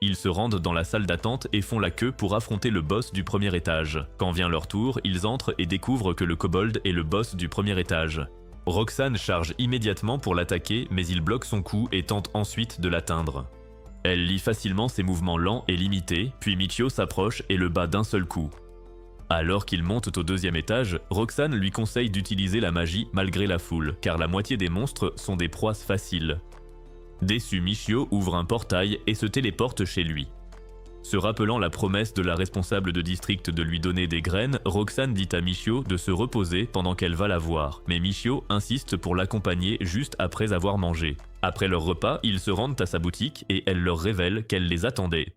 Ils se rendent dans la salle d'attente et font la queue pour affronter le boss du premier étage. Quand vient leur tour, ils entrent et découvrent que le kobold est le boss du premier étage. Roxane charge immédiatement pour l'attaquer, mais il bloque son coup et tente ensuite de l'atteindre. Elle lit facilement ses mouvements lents et limités, puis Michio s'approche et le bat d'un seul coup. Alors qu'ils montent au deuxième étage, Roxane lui conseille d'utiliser la magie malgré la foule, car la moitié des monstres sont des proies faciles. Déçu, Michio ouvre un portail et se téléporte chez lui. Se rappelant la promesse de la responsable de district de lui donner des graines, Roxane dit à Michio de se reposer pendant qu'elle va la voir, mais Michio insiste pour l'accompagner juste après avoir mangé. Après leur repas, ils se rendent à sa boutique et elle leur révèle qu'elle les attendait.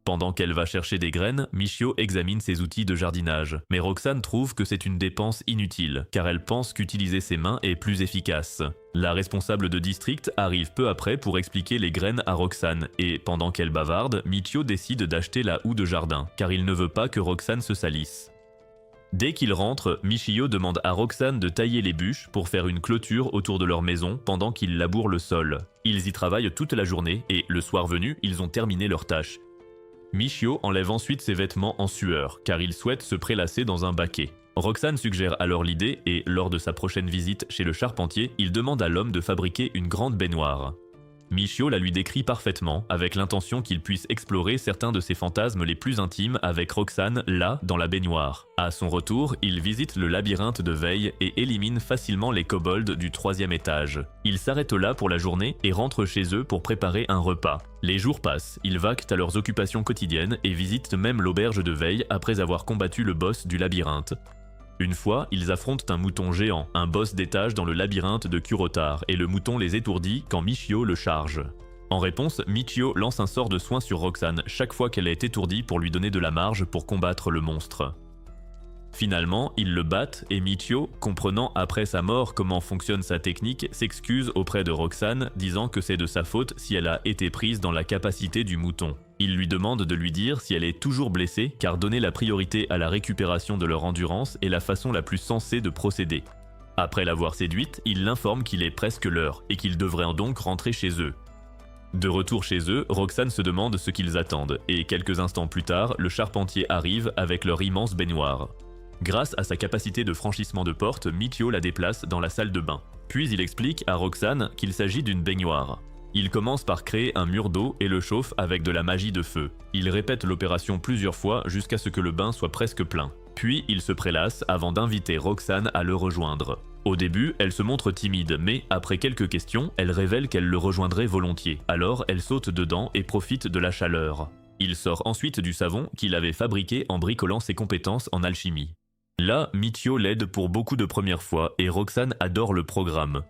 Pendant qu'elle va chercher des graines, Michio examine ses outils de jardinage. Mais Roxane trouve que c'est une dépense inutile, car elle pense qu'utiliser ses mains est plus efficace. La responsable de district arrive peu après pour expliquer les graines à Roxane, et pendant qu'elle bavarde, Michio décide d'acheter la houe de jardin, car il ne veut pas que Roxane se salisse. Dès qu'il rentre, Michio demande à Roxane de tailler les bûches pour faire une clôture autour de leur maison pendant qu'ils labourent le sol. Ils y travaillent toute la journée, et le soir venu, ils ont terminé leur tâche. Michio enlève ensuite ses vêtements en sueur, car il souhaite se prélasser dans un baquet. Roxane suggère alors l'idée et, lors de sa prochaine visite chez le charpentier, il demande à l'homme de fabriquer une grande baignoire. Michio la lui décrit parfaitement, avec l'intention qu'il puisse explorer certains de ses fantasmes les plus intimes avec Roxane, là, dans la baignoire. À son retour, il visite le labyrinthe de veille et élimine facilement les kobolds du 3e étage. Il s'arrête là pour la journée et rentre chez eux pour préparer un repas. Les jours passent, ils vaquent à leurs occupations quotidiennes et visitent même l'auberge de veille après avoir combattu le boss du labyrinthe. Une fois, ils affrontent un mouton géant, un boss d'étage dans le labyrinthe de Kurotar, et le mouton les étourdit quand Michio le charge. En réponse, Michio lance un sort de soin sur Roxane chaque fois qu'elle est étourdie pour lui donner de la marge pour combattre le monstre. Finalement, ils le battent et Michio, comprenant après sa mort comment fonctionne sa technique, s'excuse auprès de Roxane, disant que c'est de sa faute si elle a été prise dans la capacité du mouton. Il lui demande de lui dire si elle est toujours blessée, car donner la priorité à la récupération de leur endurance est la façon la plus sensée de procéder. Après l'avoir séduite, il l'informe qu'il est presque l'heure et qu'ils devraient donc rentrer chez eux. De retour chez eux, Roxane se demande ce qu'ils attendent, et quelques instants plus tard, le charpentier arrive avec leur immense baignoire. Grâce à sa capacité de franchissement de porte, Michio la déplace dans la salle de bain. Puis il explique à Roxane qu'il s'agit d'une baignoire. Il commence par créer un mur d'eau et le chauffe avec de la magie de feu. Il répète l'opération plusieurs fois jusqu'à ce que le bain soit presque plein. Puis il se prélasse avant d'inviter Roxane à le rejoindre. Au début, elle se montre timide, mais après quelques questions, elle révèle qu'elle le rejoindrait volontiers. Alors elle saute dedans et profite de la chaleur. Il sort ensuite du savon qu'il avait fabriqué en bricolant ses compétences en alchimie. Là, Michio l'aide pour beaucoup de premières fois et Roxane adore le programme.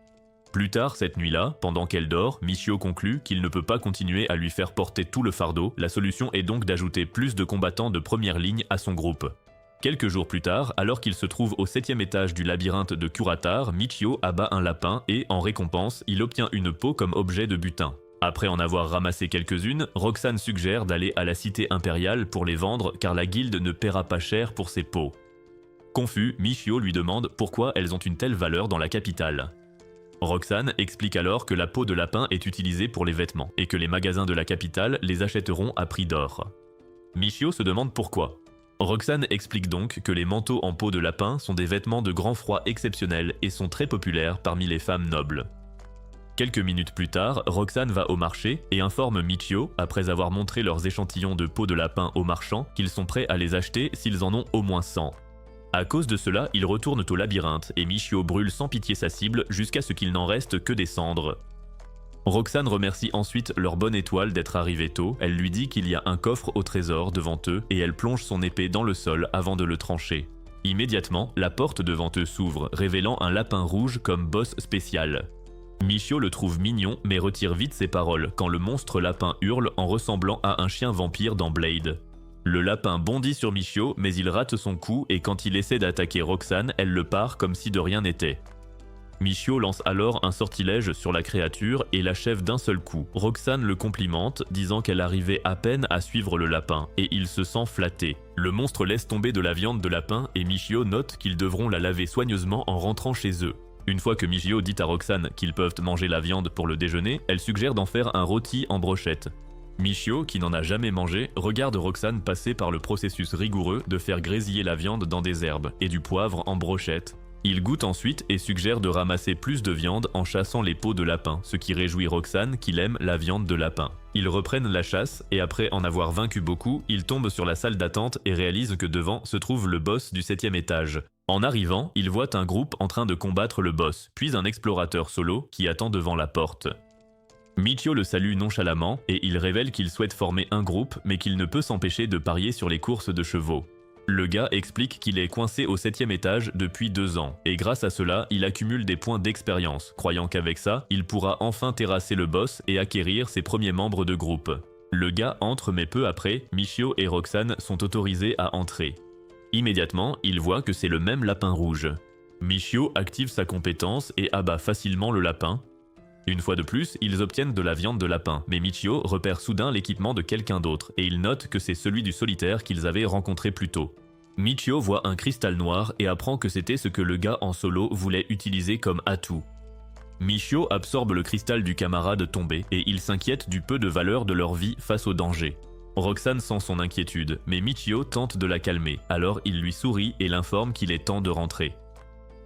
Plus tard cette nuit-là, pendant qu'elle dort, Michio conclut qu'il ne peut pas continuer à lui faire porter tout le fardeau, la solution est donc d'ajouter plus de combattants de première ligne à son groupe. Quelques jours plus tard, alors qu'il se trouve au 7e étage du labyrinthe de Kurotar, Michio abat un lapin et, en récompense, il obtient une peau comme objet de butin. Après en avoir ramassé quelques-unes, Roxane suggère d'aller à la cité impériale pour les vendre car la guilde ne paiera pas cher pour ces peaux. Confus, Michio lui demande pourquoi elles ont une telle valeur dans la capitale. Roxane explique alors que la peau de lapin est utilisée pour les vêtements et que les magasins de la capitale les achèteront à prix d'or. Michio se demande pourquoi. Roxane explique donc que les manteaux en peau de lapin sont des vêtements de grand froid exceptionnels et sont très populaires parmi les femmes nobles. Quelques minutes plus tard, Roxane va au marché et informe Michio, après avoir montré leurs échantillons de peau de lapin aux marchands, qu'ils sont prêts à les acheter s'ils en ont au moins 100. À cause de cela, ils retournent au labyrinthe et Michio brûle sans pitié sa cible jusqu'à ce qu'il n'en reste que des cendres. Roxane remercie ensuite leur bonne étoile d'être arrivée tôt, elle lui dit qu'il y a un coffre au trésor devant eux et elle plonge son épée dans le sol avant de le trancher. Immédiatement, la porte devant eux s'ouvre, révélant un lapin rouge comme boss spécial. Michio le trouve mignon mais retire vite ses paroles quand le monstre lapin hurle en ressemblant à un chien vampire dans Blade. Le lapin bondit sur Michio, mais il rate son coup et quand il essaie d'attaquer Roxane, elle le pare comme si de rien n'était. Michio lance alors un sortilège sur la créature et l'achève d'un seul coup. Roxane le complimente, disant qu'elle arrivait à peine à suivre le lapin, et il se sent flatté. Le monstre laisse tomber de la viande de lapin et Michio note qu'ils devront la laver soigneusement en rentrant chez eux. Une fois que Michio dit à Roxane qu'ils peuvent manger la viande pour le déjeuner, elle suggère d'en faire un rôti en brochette. Michio, qui n'en a jamais mangé, regarde Roxane passer par le processus rigoureux de faire grésiller la viande dans des herbes et du poivre en brochette. Il goûte ensuite et suggère de ramasser plus de viande en chassant les peaux de lapin, ce qui réjouit Roxane qu'il aime la viande de lapin. Ils reprennent la chasse et après en avoir vaincu beaucoup, ils tombent sur la salle d'attente et réalisent que devant se trouve le boss du 7e étage. En arrivant, ils voient un groupe en train de combattre le boss, puis un explorateur solo qui attend devant la porte. Michio le salue nonchalamment et il révèle qu'il souhaite former un groupe mais qu'il ne peut s'empêcher de parier sur les courses de chevaux. Le gars explique qu'il est coincé au 7e étage depuis 2 ans et grâce à cela, il accumule des points d'expérience, croyant qu'avec ça, il pourra enfin terrasser le boss et acquérir ses premiers membres de groupe. Le gars entre mais peu après, Michio et Roxane sont autorisés à entrer. Immédiatement, il voit que c'est le même lapin rouge. Michio active sa compétence et abat facilement le lapin. Une fois de plus, ils obtiennent de la viande de lapin, mais Michio repère soudain l'équipement de quelqu'un d'autre et il note que c'est celui du solitaire qu'ils avaient rencontré plus tôt. Michio voit un cristal noir et apprend que c'était ce que le gars en solo voulait utiliser comme atout. Michio absorbe le cristal du camarade tombé et il s'inquiète du peu de valeur de leur vie face au danger. Roxane sent son inquiétude, mais Michio tente de la calmer, alors il lui sourit et l'informe qu'il est temps de rentrer.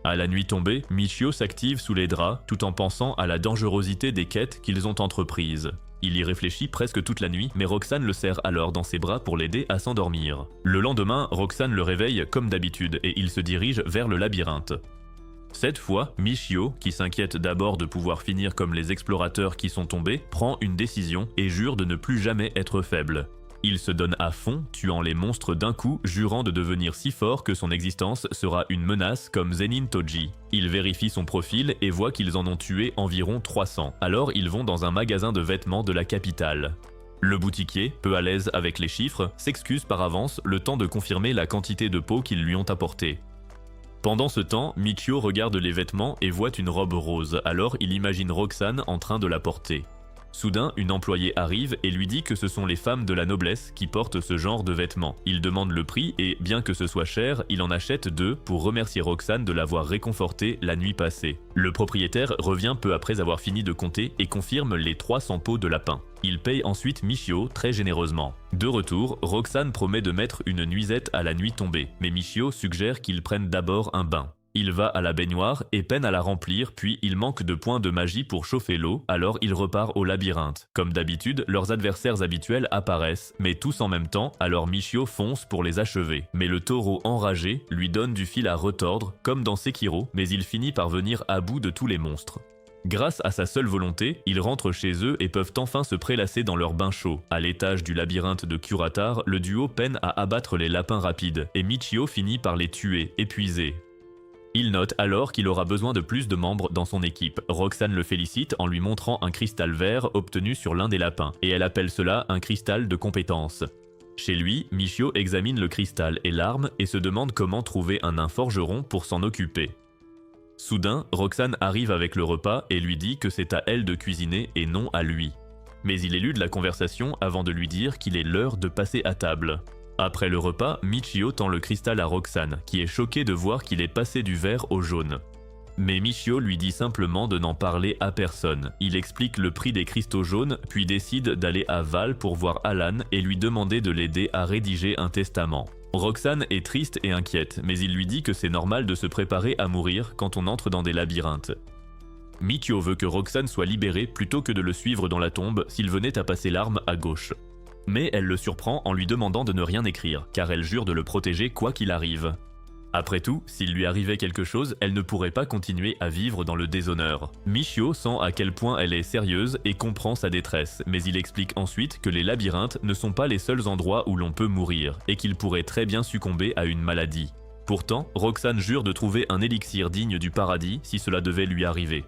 À la nuit tombée, Michio s'active sous les draps tout en pensant à la dangerosité des quêtes qu'ils ont entreprises. Il y réfléchit presque toute la nuit, mais Roxane le serre alors dans ses bras pour l'aider à s'endormir. Le lendemain, Roxane le réveille comme d'habitude et il se dirige vers le labyrinthe. Cette fois, Michio, qui s'inquiète d'abord de pouvoir finir comme les explorateurs qui sont tombés, prend une décision et jure de ne plus jamais être faible. Il se donne à fond, tuant les monstres d'un coup, jurant de devenir si fort que son existence sera une menace comme Zenin Toji. Il vérifie son profil et voit qu'ils en ont tué environ 300. Alors ils vont dans un magasin de vêtements de la capitale. Le boutiquier, peu à l'aise avec les chiffres, s'excuse par avance le temps de confirmer la quantité de peau qu'ils lui ont apportée. Pendant ce temps, Michio regarde les vêtements et voit une robe rose, alors il imagine Roxane en train de la porter. Soudain, une employée arrive et lui dit que ce sont les femmes de la noblesse qui portent ce genre de vêtements. Il demande le prix et, bien que ce soit cher, il en achète 2 pour remercier Roxane de l'avoir réconforté la nuit passée. Le propriétaire revient peu après avoir fini de compter et confirme les 300 peaux de lapin. Il paye ensuite Michio très généreusement. De retour, Roxane promet de mettre une nuisette à la nuit tombée, mais Michio suggère qu'il prenne d'abord un bain. Il va à la baignoire et peine à la remplir, puis il manque de points de magie pour chauffer l'eau, alors il repart au labyrinthe. Comme d'habitude, leurs adversaires habituels apparaissent, mais tous en même temps, alors Michio fonce pour les achever. Mais le taureau enragé lui donne du fil à retordre, comme dans Sekiro, mais il finit par venir à bout de tous les monstres. Grâce à sa seule volonté, ils rentrent chez eux et peuvent enfin se prélasser dans leur bain chaud. À l'étage du labyrinthe de Curatar, le duo peine à abattre les lapins rapides, et Michio finit par les tuer, épuisé. Il note alors qu'il aura besoin de plus de membres dans son équipe. Roxane le félicite en lui montrant un cristal vert obtenu sur l'un des lapins, et elle appelle cela un cristal de compétence. Chez lui, Michio examine le cristal et l'arme et se demande comment trouver un nain forgeron pour s'en occuper. Soudain, Roxane arrive avec le repas et lui dit que c'est à elle de cuisiner et non à lui. Mais il élude la conversation avant de lui dire qu'il est l'heure de passer à table. Après le repas, Michio tend le cristal à Roxane, qui est choquée de voir qu'il est passé du vert au jaune. Mais Michio lui dit simplement de n'en parler à personne. Il explique le prix des cristaux jaunes, puis décide d'aller à Val pour voir Alan et lui demander de l'aider à rédiger un testament. Roxane est triste et inquiète, mais il lui dit que c'est normal de se préparer à mourir quand on entre dans des labyrinthes. Michio veut que Roxane soit libérée plutôt que de le suivre dans la tombe s'il venait à passer l'arme à gauche. Mais elle le surprend en lui demandant de ne rien écrire, car elle jure de le protéger quoi qu'il arrive. Après tout, s'il lui arrivait quelque chose, elle ne pourrait pas continuer à vivre dans le déshonneur. Michio sent à quel point elle est sérieuse et comprend sa détresse, mais il explique ensuite que les labyrinthes ne sont pas les seuls endroits où l'on peut mourir, et qu'il pourrait très bien succomber à une maladie. Pourtant, Roxane jure de trouver un élixir digne du paradis si cela devait lui arriver.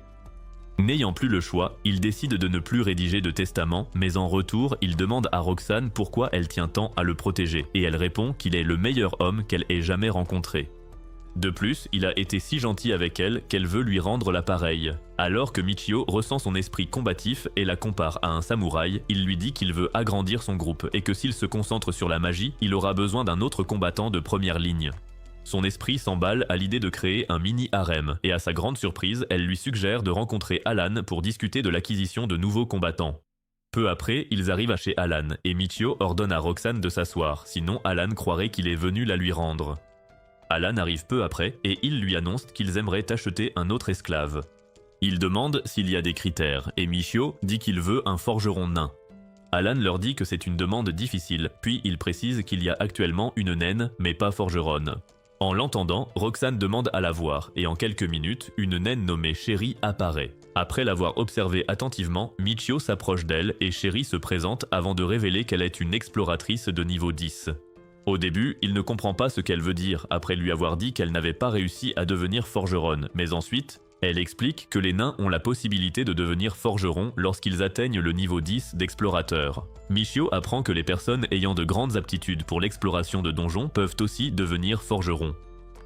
N'ayant plus le choix, il décide de ne plus rédiger de testament, mais en retour, il demande à Roxane pourquoi elle tient tant à le protéger, et elle répond qu'il est le meilleur homme qu'elle ait jamais rencontré. De plus, il a été si gentil avec elle qu'elle veut lui rendre l'appareil. Alors que Michio ressent son esprit combatif et la compare à un samouraï, il lui dit qu'il veut agrandir son groupe et que s'il se concentre sur la magie, il aura besoin d'un autre combattant de première ligne. Son esprit s'emballe à l'idée de créer un mini-harem, et à sa grande surprise, elle lui suggère de rencontrer Alan pour discuter de l'acquisition de nouveaux combattants. Peu après, ils arrivent à chez Alan, et Michio ordonne à Roxane de s'asseoir, sinon Alan croirait qu'il est venu la lui rendre. Alan arrive peu après, et il lui annonce qu'ils aimeraient acheter un autre esclave. Il demande s'il y a des critères, et Michio dit qu'il veut un forgeron nain. Alan leur dit que c'est une demande difficile, puis il précise qu'il y a actuellement une naine, mais pas forgeronne. En l'entendant, Roxane demande à la voir, et en quelques minutes, une naine nommée Chérie apparaît. Après l'avoir observée attentivement, Michio s'approche d'elle et Chérie se présente avant de révéler qu'elle est une exploratrice de niveau 10. Au début, il ne comprend pas ce qu'elle veut dire, après lui avoir dit qu'elle n'avait pas réussi à devenir forgeronne, mais ensuite, elle explique que les nains ont la possibilité de devenir forgerons lorsqu'ils atteignent le niveau 10 d'explorateur. Michio apprend que les personnes ayant de grandes aptitudes pour l'exploration de donjons peuvent aussi devenir forgerons.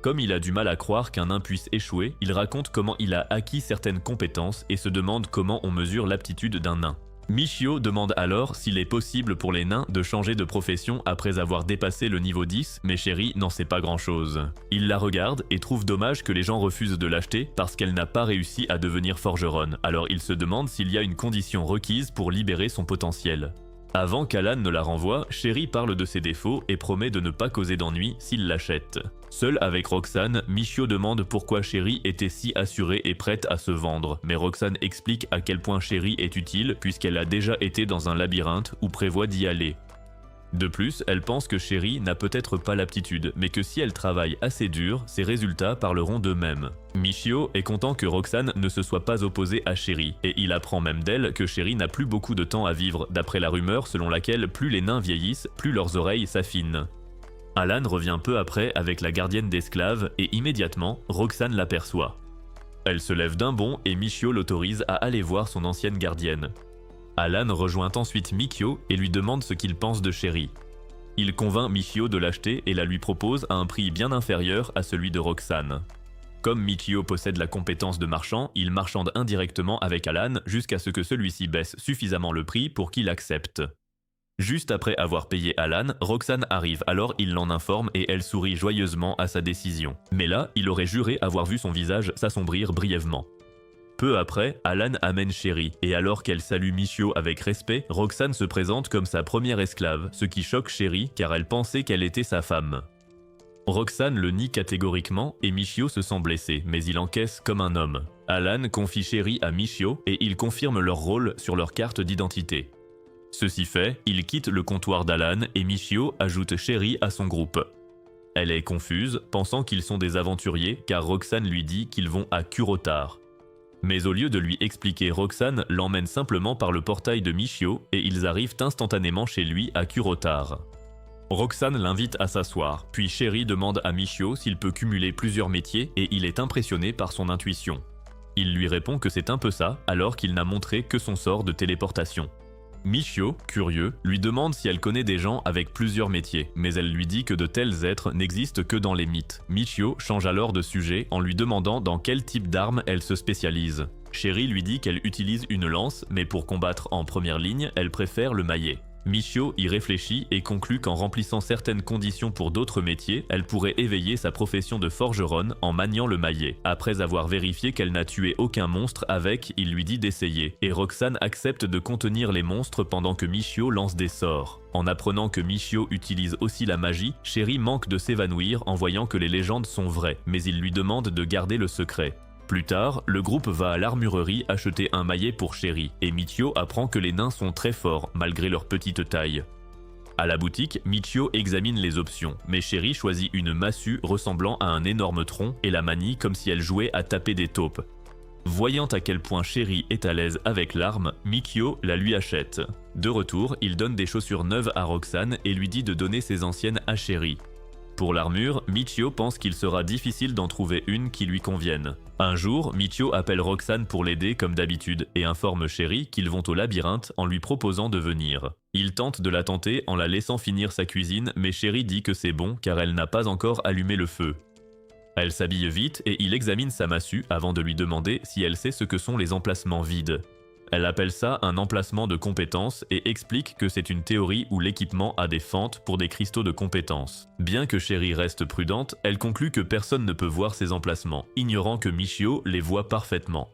Comme il a du mal à croire qu'un nain puisse échouer, il raconte comment il a acquis certaines compétences et se demande comment on mesure l'aptitude d'un nain. Michio demande alors s'il est possible pour les nains de changer de profession après avoir dépassé le niveau 10, mais Chérie n'en sait pas grand chose. Il la regarde et trouve dommage que les gens refusent de l'acheter parce qu'elle n'a pas réussi à devenir forgeronne, alors il se demande s'il y a une condition requise pour libérer son potentiel. Avant qu'Alan ne la renvoie, Sherry parle de ses défauts et promet de ne pas causer d'ennui s'il l'achète. Seul avec Roxane, Michio demande pourquoi Sherry était si assurée et prête à se vendre, mais Roxane explique à quel point Sherry est utile puisqu'elle a déjà été dans un labyrinthe ou prévoit d'y aller. De plus, elle pense que Sherry n'a peut-être pas l'aptitude, mais que si elle travaille assez dur, ses résultats parleront d'eux-mêmes. Michio est content que Roxane ne se soit pas opposée à Sherry, et il apprend même d'elle que Sherry n'a plus beaucoup de temps à vivre, d'après la rumeur selon laquelle plus les nains vieillissent, plus leurs oreilles s'affinent. Alan revient peu après avec la gardienne d'esclaves, et immédiatement, Roxane l'aperçoit. Elle se lève d'un bond et Michio l'autorise à aller voir son ancienne gardienne. Alan rejoint ensuite Mikio et lui demande ce qu'il pense de Sherry. Il convainc Michio de l'acheter et la lui propose à un prix bien inférieur à celui de Roxane. Comme Michio possède la compétence de marchand, il marchande indirectement avec Alan jusqu'à ce que celui-ci baisse suffisamment le prix pour qu'il accepte. Juste après avoir payé Alan, Roxane arrive, alors il l'en informe et elle sourit joyeusement à sa décision. Mais là, il aurait juré avoir vu son visage s'assombrir brièvement. Peu après, Alan amène Sherry, et alors qu'elle salue Michio avec respect, Roxane se présente comme sa première esclave, ce qui choque Sherry car elle pensait qu'elle était sa femme. Roxane le nie catégoriquement et Michio se sent blessé, mais il encaisse comme un homme. Alan confie Sherry à Michio et ils confirment leur rôle sur leur carte d'identité. Ceci fait, il quitte le comptoir d'Alan et Michio ajoute Sherry à son groupe. Elle est confuse, pensant qu'ils sont des aventuriers car Roxane lui dit qu'ils vont à Kurotar. Mais au lieu de lui expliquer, Roxane l'emmène simplement par le portail de Michio et ils arrivent instantanément chez lui à Kurotar. Roxane l'invite à s'asseoir, puis Sherry demande à Michio s'il peut cumuler plusieurs métiers et il est impressionné par son intuition. Il lui répond que c'est un peu ça, alors qu'il n'a montré que son sort de téléportation. Michio, curieux, lui demande si elle connaît des gens avec plusieurs métiers, mais elle lui dit que de tels êtres n'existent que dans les mythes. Michio change alors de sujet en lui demandant dans quel type d'arme elle se spécialise. Sherry lui dit qu'elle utilise une lance, mais pour combattre en première ligne, elle préfère le maillet. Michio y réfléchit et conclut qu'en remplissant certaines conditions pour d'autres métiers, elle pourrait éveiller sa profession de forgeronne en maniant le maillet. Après avoir vérifié qu'elle n'a tué aucun monstre avec, il lui dit d'essayer, et Roxane accepte de contenir les monstres pendant que Michio lance des sorts. En apprenant que Michio utilise aussi la magie, Sherry manque de s'évanouir en voyant que les légendes sont vraies, mais il lui demande de garder le secret. Plus tard, le groupe va à l'armurerie acheter un maillet pour Sherry, et Michio apprend que les nains sont très forts malgré leur petite taille. À la boutique, Michio examine les options, mais Sherry choisit une massue ressemblant à un énorme tronc et la manie comme si elle jouait à taper des taupes. Voyant à quel point Sherry est à l'aise avec l'arme, Michio la lui achète. De retour, il donne des chaussures neuves à Roxane et lui dit de donner ses anciennes à Sherry. Pour l'armure, Michio pense qu'il sera difficile d'en trouver une qui lui convienne. Un jour, Michio appelle Roxane pour l'aider comme d'habitude et informe Sherry qu'ils vont au labyrinthe en lui proposant de venir. Il tente de la tenter en la laissant finir sa cuisine, mais Sherry dit que c'est bon car elle n'a pas encore allumé le feu. Elle s'habille vite et il examine sa massue avant de lui demander si elle sait ce que sont les emplacements vides. Elle appelle ça un emplacement de compétence et explique que c'est une théorie où l'équipement a des fentes pour des cristaux de compétence. Bien que Sherry reste prudente, elle conclut que personne ne peut voir ces emplacements, ignorant que Michio les voit parfaitement.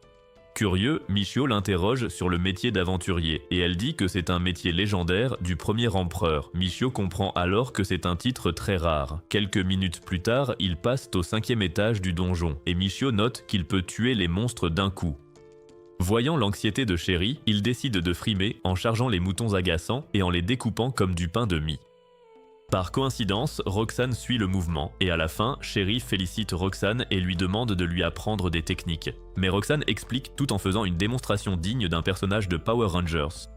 Curieux, Michio l'interroge sur le métier d'aventurier et elle dit que c'est un métier légendaire du premier empereur. Michio comprend alors que c'est un titre très rare. Quelques minutes plus tard, ils passent au 5e étage du donjon et Michio note qu'il peut tuer les monstres d'un coup. Voyant l'anxiété de Sherry, il décide de frimer en chargeant les moutons agaçants et en les découpant comme du pain de mie. Par coïncidence, Roxane suit le mouvement et à la fin, Sherry félicite Roxane et lui demande de lui apprendre des techniques. Mais Roxane explique tout en faisant une démonstration digne d'un personnage de Power Rangers.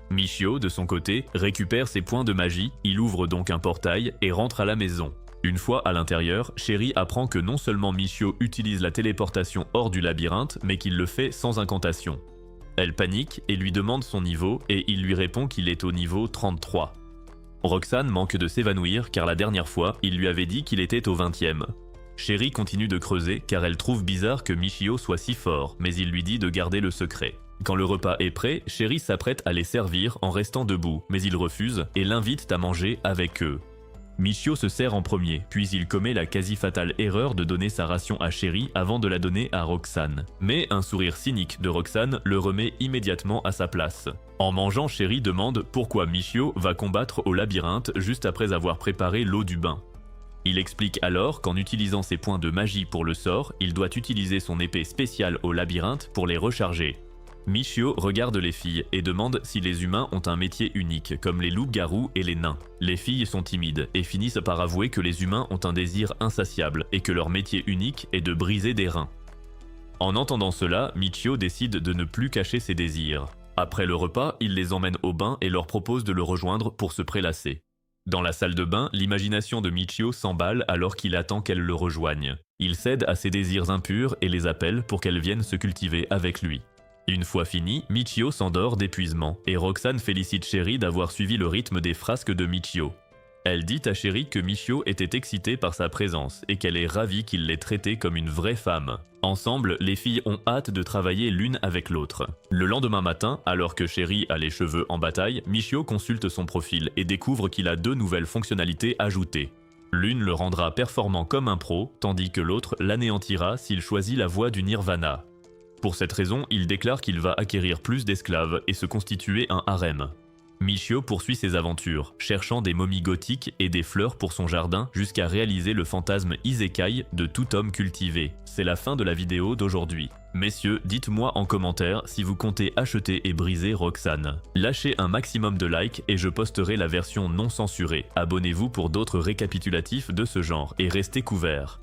Michio, de son côté, récupère ses points de magie, il ouvre donc un portail et rentre à la maison. Une fois à l'intérieur, Sherry apprend que non seulement Michio utilise la téléportation hors du labyrinthe, mais qu'il le fait sans incantation. Elle panique et lui demande son niveau et il lui répond qu'il est au niveau 33. Roxane manque de s'évanouir car la dernière fois, il lui avait dit qu'il était au 20e. Sherry continue de creuser car elle trouve bizarre que Michio soit si fort, mais il lui dit de garder le secret. Quand le repas est prêt, Sherry s'apprête à les servir en restant debout, mais ils refusent et l'invitent à manger avec eux. Michio se sert en premier, puis il commet la quasi-fatale erreur de donner sa ration à Sherry avant de la donner à Roxane. Mais un sourire cynique de Roxane le remet immédiatement à sa place. En mangeant, Sherry demande pourquoi Michio va combattre au labyrinthe juste après avoir préparé l'eau du bain. Il explique alors qu'en utilisant ses points de magie pour le sort, il doit utiliser son épée spéciale au labyrinthe pour les recharger. Michio regarde les filles et demande si les humains ont un métier unique, comme les loups-garous et les nains. Les filles sont timides et finissent par avouer que les humains ont un désir insatiable et que leur métier unique est de briser des reins. En entendant cela, Michio décide de ne plus cacher ses désirs. Après le repas, il les emmène au bain et leur propose de le rejoindre pour se prélasser. Dans la salle de bain, l'imagination de Michio s'emballe alors qu'il attend qu'elle le rejoigne. Il cède à ses désirs impurs et les appelle pour qu'elles viennent se cultiver avec lui. Une fois fini, Michio s'endort d'épuisement et Roxane félicite Sherry d'avoir suivi le rythme des frasques de Michio. Elle dit à Sherry que Michio était excitée par sa présence et qu'elle est ravie qu'il l'ait traitée comme une vraie femme. Ensemble, les filles ont hâte de travailler l'une avec l'autre. Le lendemain matin, alors que Sherry a les cheveux en bataille, Michio consulte son profil et découvre qu'il a 2 nouvelles fonctionnalités ajoutées. L'une le rendra performant comme un pro, tandis que l'autre l'anéantira s'il choisit la voie du nirvana. Pour cette raison, il déclare qu'il va acquérir plus d'esclaves et se constituer un harem. Michio poursuit ses aventures, cherchant des momies gothiques et des fleurs pour son jardin jusqu'à réaliser le fantasme isekai de tout homme cultivé. C'est la fin de la vidéo d'aujourd'hui. Messieurs, dites-moi en commentaire si vous comptez acheter et briser Roxane. Lâchez un maximum de likes et je posterai la version non censurée. Abonnez-vous pour d'autres récapitulatifs de ce genre et restez couverts.